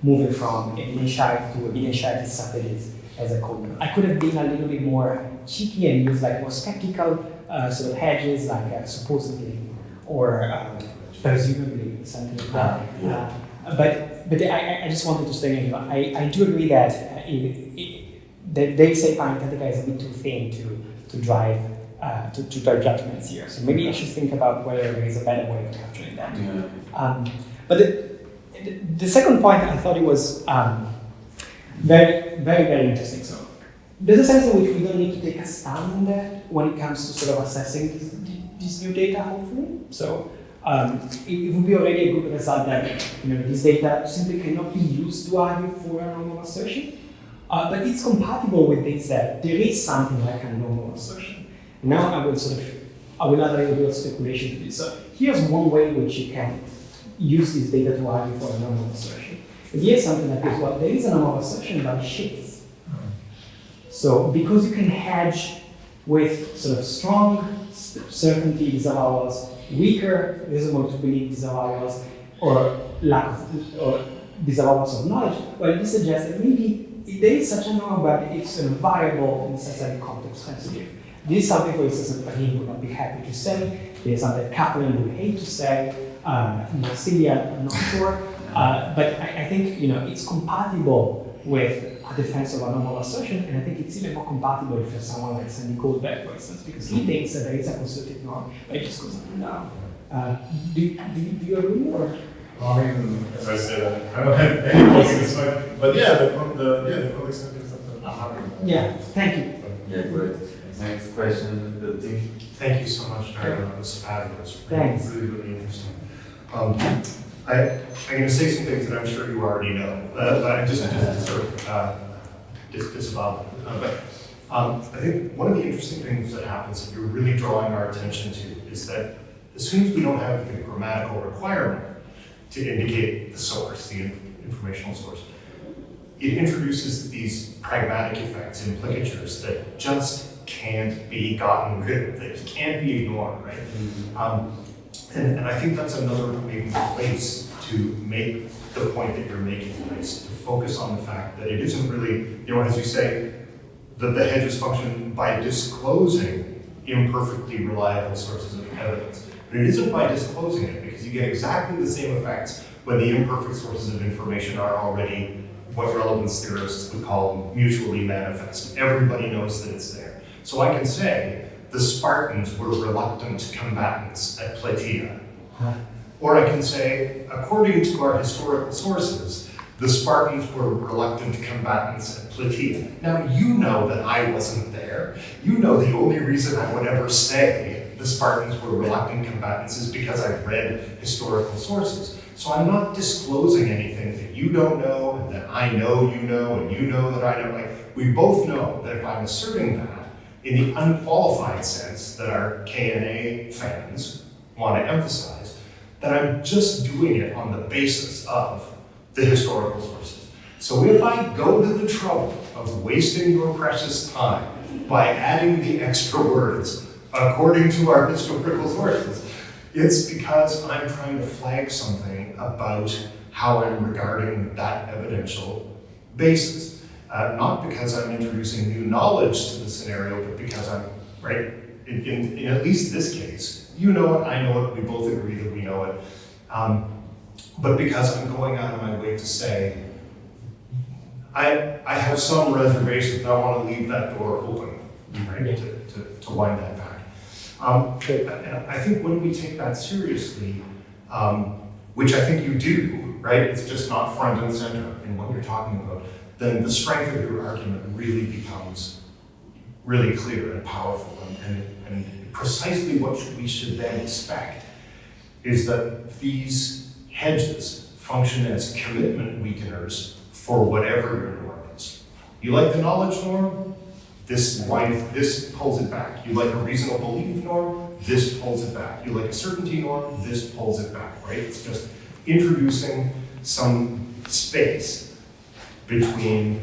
moving from evidentiality to evidentiality subtleties as a code. I could have been a little bit more cheeky and use like more skeptical sort of hedges like supposedly or presumably something like that. But I just wanted to say I do agree that they say parenthetica is a bit too thin to drive to drive judgments here. So maybe I should think about whether there is a better way of capturing that. Yeah. But the second point I thought it was very, very, very interesting. So there's a sense in which we don't need to take a stand on that when it comes to sort of assessing this new data, hopefully. So it would be already a good result that this data simply cannot be used to argue for a normal assertion. But it's compatible with this that there is something like a normal assertion. Now I will add a little bit of speculation to this. So here's one way in which you can use this data to argue for a normal assertion. But here's something like this. Well, there is a normal assertion, but it shifts. So because you can hedge with sort of strong certainty disavowals, weaker reasonable to believe disavowals, or lack of or disavowals of knowledge, well, this suggests that maybe there is such a norm, but it's sort of variable in the sense that it's context sensitive. This is something, for instance, that Pahin would not be happy to say. There's something that Kaplan would hate to say. Marsilia, I'm not sure. But I think it's compatible with a defense of a normal assertion, and I think it's even more compatible for someone like Sandy Goldberg, for instance, because he thinks that there is a constitutive norm, but it just goes up and down. Do you agree, or? I mean, as I said, I don't have any positive side, but yeah, the context is something I'm happy with. Yeah, thank you. Yeah, great. Next question, the team. Thank you so much, Dario. That was fabulous. Thanks. Really, really interesting. I'm going to say some things that I'm sure you already know, but I just to sort of disavow them. But I think one of the interesting things that happens that you're really drawing our attention to is that as soon as we don't have the grammatical requirement to indicate the source, the informational source, it introduces these pragmatic effects, implicatures that just can't be gotten rid of, that can't be ignored, right? And I think that's another big place to make the point that you're making, is to focus on the fact that it isn't really, as you say, that the hedges function by disclosing imperfectly reliable sources of evidence. But it isn't by disclosing it, because you get exactly the same effects when the imperfect sources of information are already what relevance theorists would call mutually manifest. Everybody knows that it's there. So I can say the Spartans were reluctant combatants at Plataea. Or I can say, according to our historical sources, the Spartans were reluctant combatants at Plataea. Now, you know that I wasn't there. You know the only reason I would ever say the Spartans were reluctant combatants is because I've read historical sources. So I'm not disclosing anything that you don't know, and that I know you know, and you know that I know. Like, we both know that if I'm asserting that in the unqualified sense that our K&A fans want to emphasize, that I'm just doing it on the basis of the historical sources. So if I go to the trouble of wasting your precious time by adding the extra words according to our historical sources, it's because I'm trying to flag something about how I'm regarding that evidential basis. Not because I'm introducing new knowledge to the scenario, but because I'm, right, in at least this case, you know it, I know it, we both agree that we know it. But because I'm going out of my way to say, I have some reservations, I want to leave that door open, right, to wind that back. And I think when we take that seriously, which I think you do, right, it's just not front and center in what you're talking about, then the strength of your argument really becomes really clear and powerful. And precisely what we should then expect is that these hedges function as commitment weakeners for whatever your norm is. You like the knowledge norm? This pulls it back. You like a reasonable belief norm? This pulls it back. You like a certainty norm? This pulls it back, right? It's just introducing some space between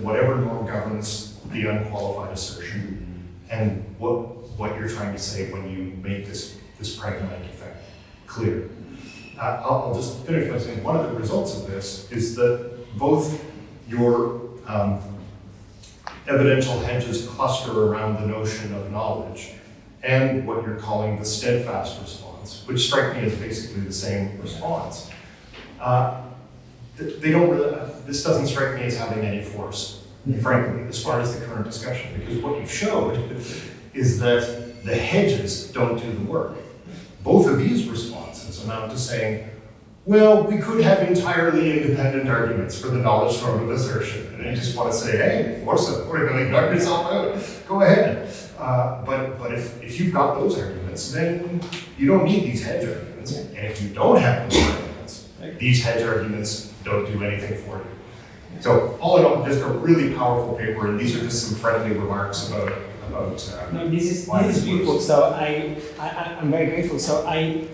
whatever norm governs the unqualified assertion and what you're trying to say when you make this pragmatic effect clear. I'll just finish by saying one of the results of this is that both your evidential hedges cluster around the notion of knowledge and what you're calling the steadfast response, which strike me as basically the same response. They don't really, this doesn't strike me as having any force, frankly, as far as the current discussion, because what you've showed is that the hedges don't do the work. Both of these responses amount to saying, well, we could have entirely independent arguments for the knowledge norm of assertion. And I just want to say, hey, force it, or you're knock yourself out, go ahead. But if you've got those arguments, then you don't need these hedge arguments. And if you don't have those arguments, these hedge arguments don't do anything for you. So all in all, just a really powerful paper, and these are just some friendly remarks about no, this is beautiful. So I'm very grateful. So I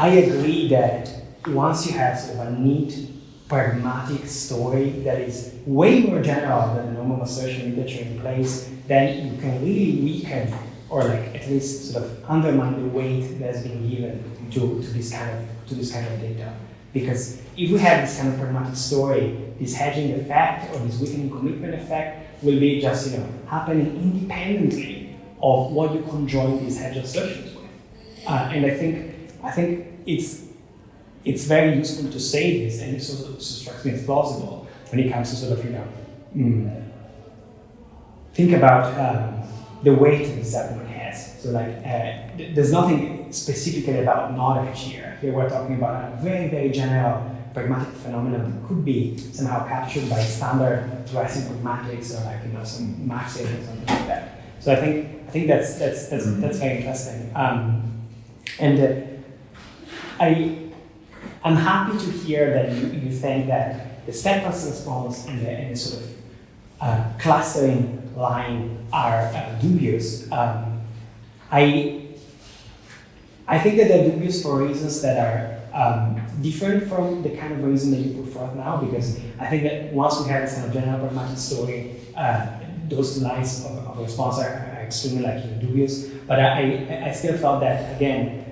agree that once you have sort of a neat, pragmatic story that is way more general than the normal assertion literature in place, then you can really weaken or like at least sort of undermine the weight that's been given to this kind of data. Because if we have this kind of pragmatic story, this hedging effect or this weakening commitment effect will be just happening independently of what you conjoin these hedge assertions with. And I think it's very useful to say this, and it also strikes me as plausible when it comes to sort of think about the weight this argument has. So like there's nothing specifically about knowledge here. Here we're talking about a very, very general pragmatic phenomenon that could be somehow captured by standard Racine pragmatics or like some Marxian or something like that. So I think that's very interesting. And I'm happy to hear that you think that the steadfast response and the sort of clustering line are dubious. I think that they're dubious for reasons that are different from the kind of reason that you put forth now, because I think that once we have this kind of general pragmatic story, those lines of response are extremely dubious. But I still felt that, again,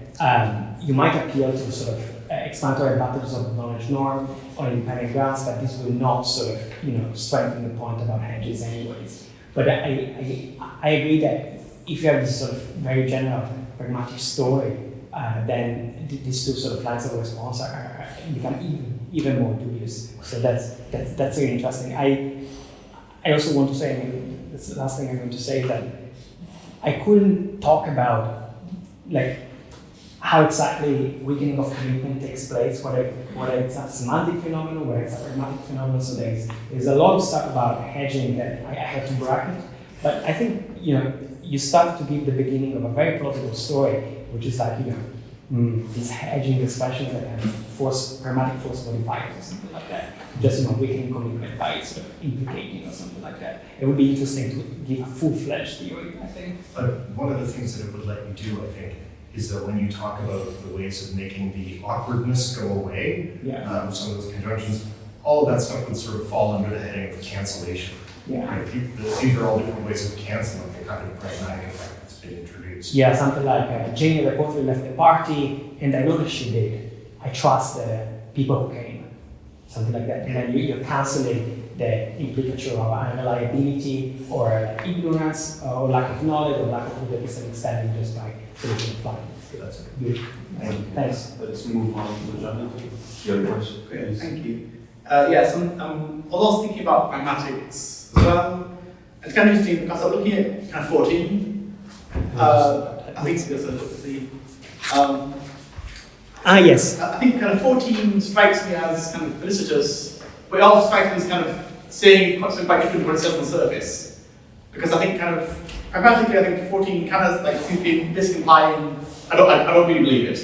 you might appeal to sort of explanatory advantages of the knowledge norm on independent grounds, but this will not sort of strengthen the point about hedges anyways. But I agree that if you have this sort of very general pragmatic story, then these two sort of lines of response become even more dubious. So that's really interesting. I also want to say, that's the last thing I'm going to say, that I couldn't talk about like how exactly weakening of commitment takes place, whether it's a semantic phenomenon, whether it's a pragmatic phenomenon. So there's a lot of stuff about hedging that I have to bracket. But I think you start to give the beginning of a very plausible story, which is like these hedging expressions that have pragmatic force modifiers or something like that. Just weakening commitment by sort of implicating or something like that. It would be interesting to give a full-fledged theory, I think. But one of the things that it would let you do, I think, is that when you talk about the ways of making the awkwardness go away, some of those conjunctions, all of that stuff would sort of fall under the heading of cancellation. Yeah. Right? These are all different ways of canceling the kind of pragmatic effect that's been introduced. Yeah, something like Jane reportedly left the party, and I know that she did. I trust the people who came. Something like that. And then you're canceling the implicature of unreliability or ignorance or lack of knowledge or lack of good epistemic standing just by solution applying. That's it. Good. Thanks. Let's move on to John. Your question. Okay, thank you. Yes, although I was thinking about pragmatics as well, it's kind of interesting because I'm looking at kind of 14. I think it's the yes. I think kind of 14 strikes me as kind of felicitous, but it also strikes me as kind of saying something quite different to what it says on the surface. Because I think kind of pragmatically, I think 14 kind of like seems to be basically implying I don't really believe it.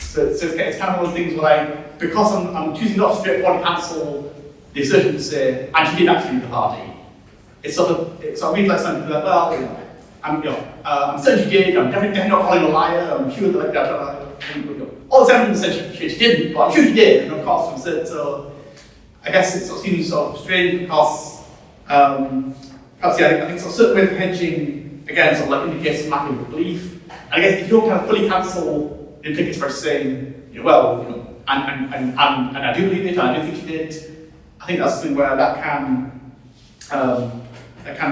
So it's kind of one of the things where because I'm choosing not to straightforwardly cancel the assertion to say, and she did actually leave the party. It sort of reflects something like, well, I'm certain she did, I'm definitely not calling her a liar, I'm sure that like that. All the evidence said she didn't, but I'm sure she did, and of course I'm certain. So I guess it sort of seems sort of strange because perhaps I think sort of certain ways of hedging again sort of like indicates some lack of belief. And I guess if you don't kind of fully cancel the implicates by saying, and I do believe it, and I do think she did, I think that's something where that can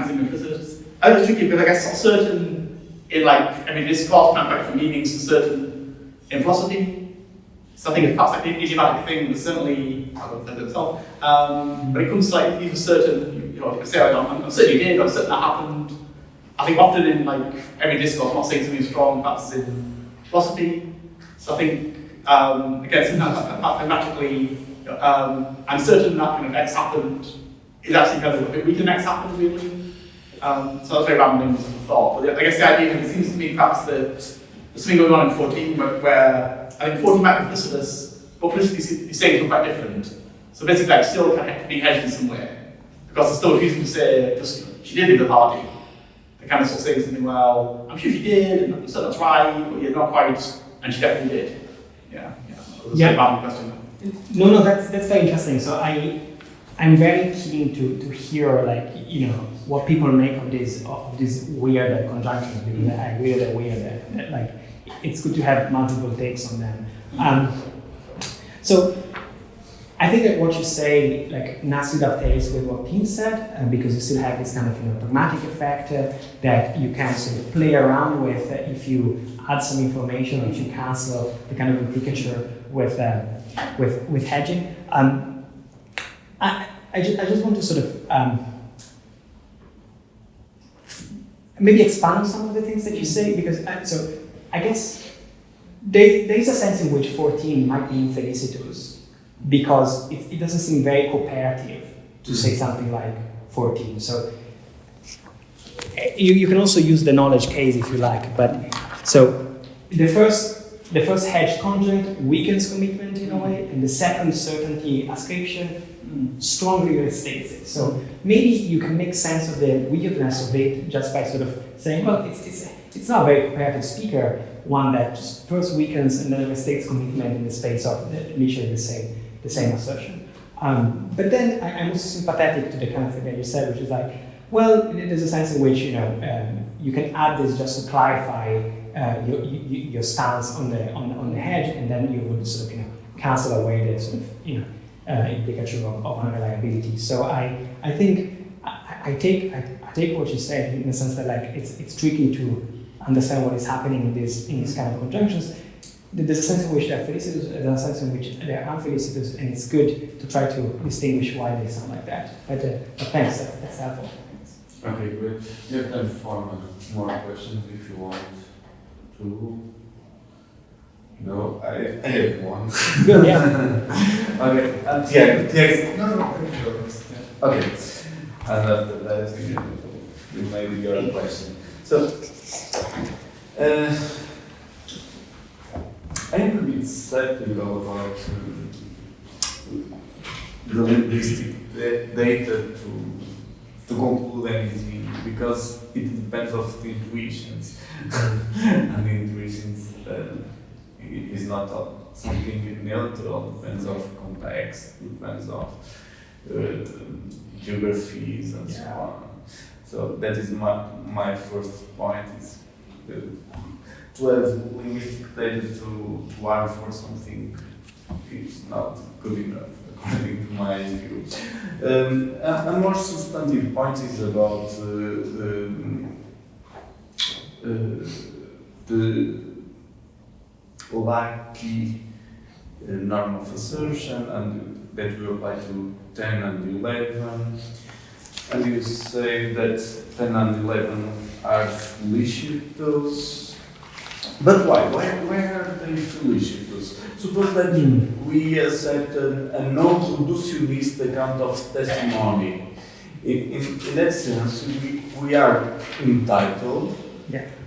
seem implicit. I think it's tricky because I guess sort of certain in discourse kind of like for meanings and certain in philosophy. So I think it's perhaps like an idiomatic thing, but certainly I don't know itself. But it comes to like even certain, you say I'm certain you did, I'm certain that happened. I think often in like every discourse, I'm not saying something strong, perhaps in philosophy. So I think again, sometimes pragmatically, I'm certain that kind of X happened is actually kind of a bit weaker than X happened really. So that's very rambling thought. But I guess the idea is it seems to me perhaps that there's something going on in 14 where I think 14 might be felicitous, but felicity is saying something quite different. So basically, like still kind of being hedged in some way because they're still refusing to say just she did leave the party. They're kind of sort of saying something, well, I'm sure she did, and I'm certain that's right, but not quite, and she definitely did. Yeah. That's a random question. No, that's very interesting. So I'm very keen to hear what people make of these weird conjunctions. Because I agree that they're weird. Like it's good to have multiple takes on them. So I think that what you say nicely dovetails with what Tim said, because you still have this kind of pragmatic effect that you can sort of play around with if you add some information or if you cancel the kind of implicature with hedging. I just want to sort of maybe expand on some of the things that you say, because so I guess there is a sense in which 14 might be infelicitous because it doesn't seem very cooperative to say something like 14. So you can also use the knowledge case if you like, but so the first hedge conjunct weakens commitment in a way, and the second certainty ascription strongly restates it. So maybe you can make sense of the weirdness of it just by sort of saying, well, it's not a very cooperative speaker, one that just first weakens and then restates commitment in the space of literally the same assertion. But then I'm also sympathetic to the kind of thing that you said, which is like, well, there's a sense in which you can add this just to clarify your stance on the hedge, and then you would sort of cancel away the sort of implication of unreliability. So I think I take what you said in the sense that it's tricky to understand what is happening in these kind of conjunctions. There's a sense in which they're felicitous, there's a sense in which they're unfelicitous, and it's good to try to distinguish why they sound like that. But thanks, that's helpful. Thanks. Okay, great. You have time for more questions if you want to. No, I have one. Good, yeah. Okay, Tiago. No, Okay, and after that, you maybe your question. So, I'm a bit skeptical about the linguistic data to conclude anything because it depends on the intuitions, and the intuitions is not something neutral. Depends on context, depends on geographies and so on. So that is my first point is to have linguistic data to argue for something is not good enough according to my view. A more substantive point is about the lucky norm of assertion and that we apply to 10 and 11. And you say that 10 and 11 are felicitous. But why? Why are they felicitous? Suppose that we accept a non-reductionist account of testimony. In that sense, we are entitled,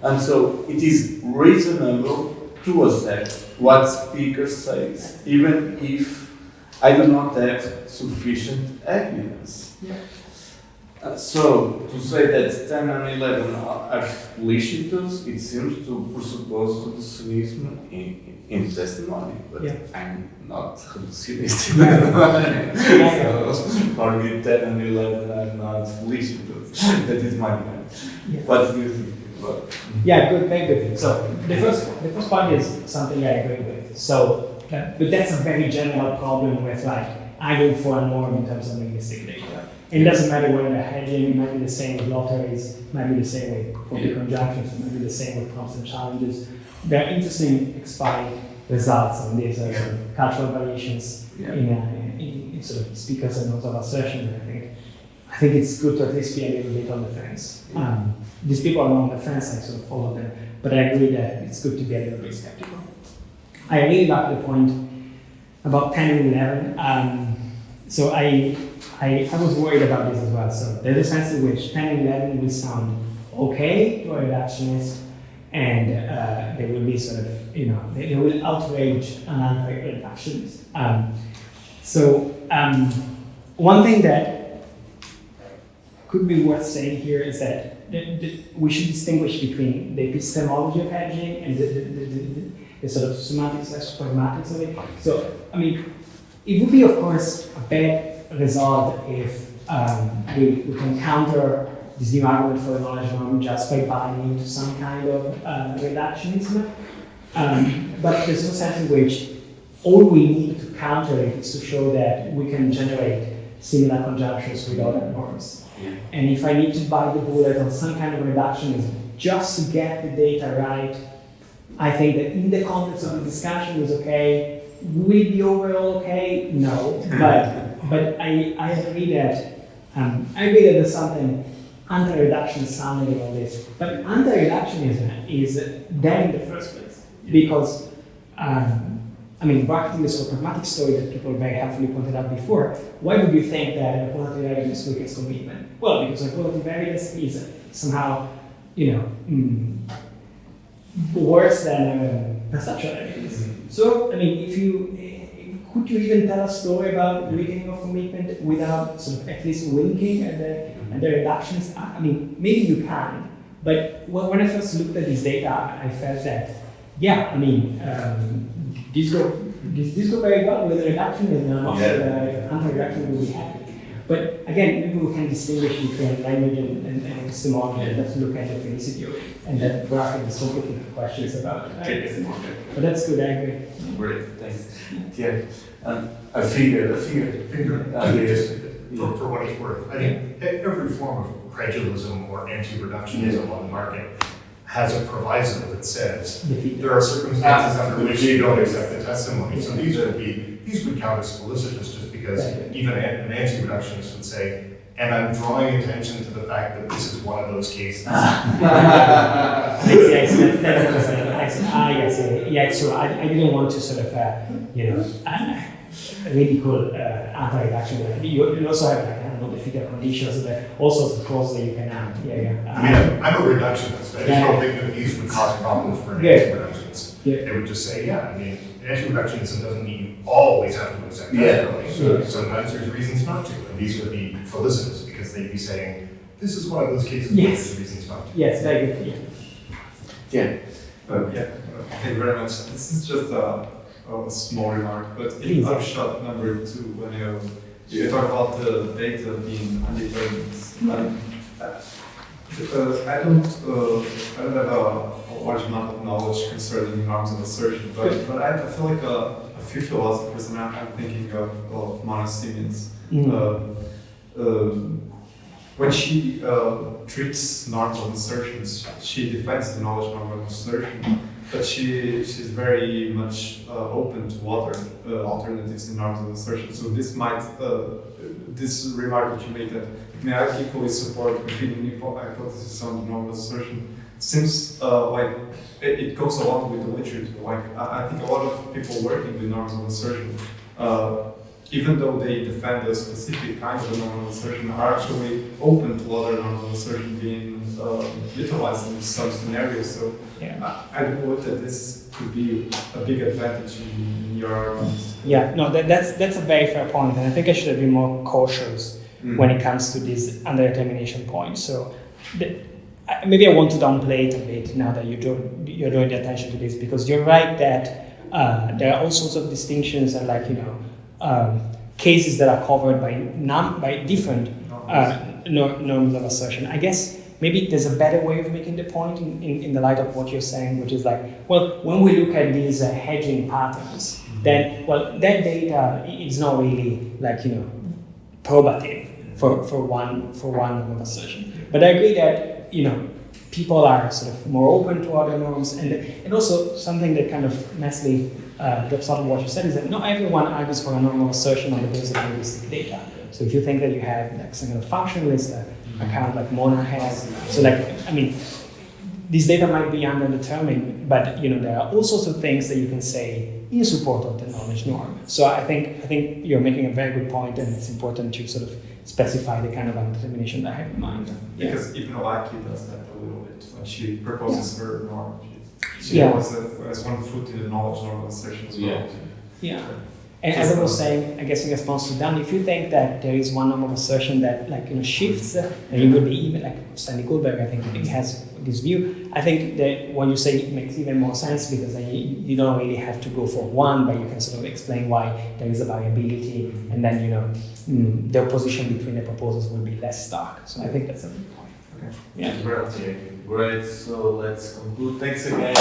and so it is reasonable to accept what speaker says, even if I do not have sufficient evidence. So, to say that 10 and 11 are felicitous, it seems to presuppose reductionism in testimony, but I'm not reductionist. So, for me, 10 and 11 are not felicitous. That is my point. What do you think about? Yeah, good, very good. So the first point is something I agree with. So, but that's a very general problem with like arguing for a norm in terms of linguistic data. It doesn't matter whether they're hedging, it might be the same with lotteries, it might be the same with focal conjunctions, it might be the same with constant challenges. There are interesting expired results on these sort of cultural variations in sort of speakers and also of assertion. I think it's good to at least be a little bit on the fence. These people are not on the fence, I sort of follow them, but I agree that it's good to be a little bit skeptical. I really like the point about 10 and 11. So I was worried about this as well. So there's a sense in which 10 and 11 will sound okay to a reductionist, and they will be sort of, they will outrage an anti-reductionist. One thing that could be worth saying here is that we should distinguish between the epistemology of hedging and the sort of semantics/pragmatics of it. So, I mean, it would be, of course, a bad result if we can counter this new argument for the knowledge norm just by buying into some kind of reductionism. But there's no sense in which all we need to counter it is to show that we can generate similar conjunctions with other norms. And if I need to buy the bullet on some kind of reductionism just to get the data right, I think that in the context of the discussion is okay. Will it be overall okay? No, but I agree that there's something anti-reduction sounding on this. But anti-reductionism is there in the first place because bracketing the sort of pragmatic story that people very helpfully pointed out before. Why would you think that a qualitative evidence weakens commitment? Well, because a qualitative evidence is somehow, worse than perceptual evidence. So, could you even tell a story about weakening of commitment without sort of at least winking at the reductions? Maybe you can, but when I first looked at this data, I felt that, these go very well with the reduction, and anti-reduction will be happy. But again, maybe we can distinguish between language and epistemology, and let's look at the felicity of it, and then bracket the complicated questions about epistemology. But that's good, I agree. Great, thanks. A figure. For what it's worth, I think every form of credulism or anti-reductionism on the market has a proviso that says there are circumstances under which you don't accept the testimony. So these would count as felicitous just because even an anti-reductionist would say, and I'm drawing attention to the fact that this is one of those cases. Yes, that's interesting. Yes, yeah, so I didn't want to sort of, ridicule anti-reduction. You also have, like, I don't know, the figure conditions, all sorts of clauses that you can add. I mean, I'm a reductionist. I just don't think that these would cause problems for anti-reductionists. They would just say, I mean, anti-reductionism doesn't mean you always have to accept that. Sometimes there's reasons not to, and these would be felicitous because they'd be saying, this is one of those cases where there's reasons not to. Yes, very good. Thank you very much. This is just a small remark, but in upshot number 2, when you talk about the data being undetermined, I don't have a large amount of knowledge concerning norms of assertion, but I feel like a few philosophers, and I'm thinking of Siemens, when she treats norms of assertions, she defends the knowledge norm of assertion, but she's very much open to other alternatives in norms of assertion. So this might, this remark that you made that may I equally support competing hypothesis on the norm of assertion seems like it goes along with the literature. Like I think a lot of people working with norms of assertion, even though they defend a specific kind of norm of assertion, are actually open to other norms of assertion being utilized in some scenarios. So I believe that this could be a big advantage in your arguments. Yeah, no, that's a very fair point, and I think I should have been more cautious when it comes to this underdetermination point. So maybe I want to downplay it a bit now that you're drawing the attention to this, because you're right that there are all sorts of distinctions and cases that are covered by different norms of assertion. I guess maybe there's a better way of making the point in the light of what you're saying, which is like, well, when we look at these hedging patterns, then, well, that data is not really probative for one norm of assertion. But I agree that people are sort of more open to other norms, and also something that kind of nicely drops out of what you said is that not everyone argues for a norm of assertion on the basis of linguistic data. So if you think that you have some kind of functionalist account like Mona has, so these data might be underdetermined, but there are all sorts of things that you can say in support of the knowledge norm. So I think you're making a very good point, and it's important to sort of specify the kind of underdetermination that I have in mind. Because even Laki does that a little bit when she proposes her norm. She has one foot in the knowledge norm of assertion as well. Yeah. And as I was saying, I guess in response to Dan, if you think that there is one norm of assertion that shifts, and it would be even like Stanley Goldberg, I think he has this view. I think that what you say makes even more sense, because then you don't really have to go for one, but you can sort of explain why there is a variability, and then the opposition between the proposals will be less stark. So I think that's a good point. Okay. Yeah. Great. So let's conclude. Thanks again.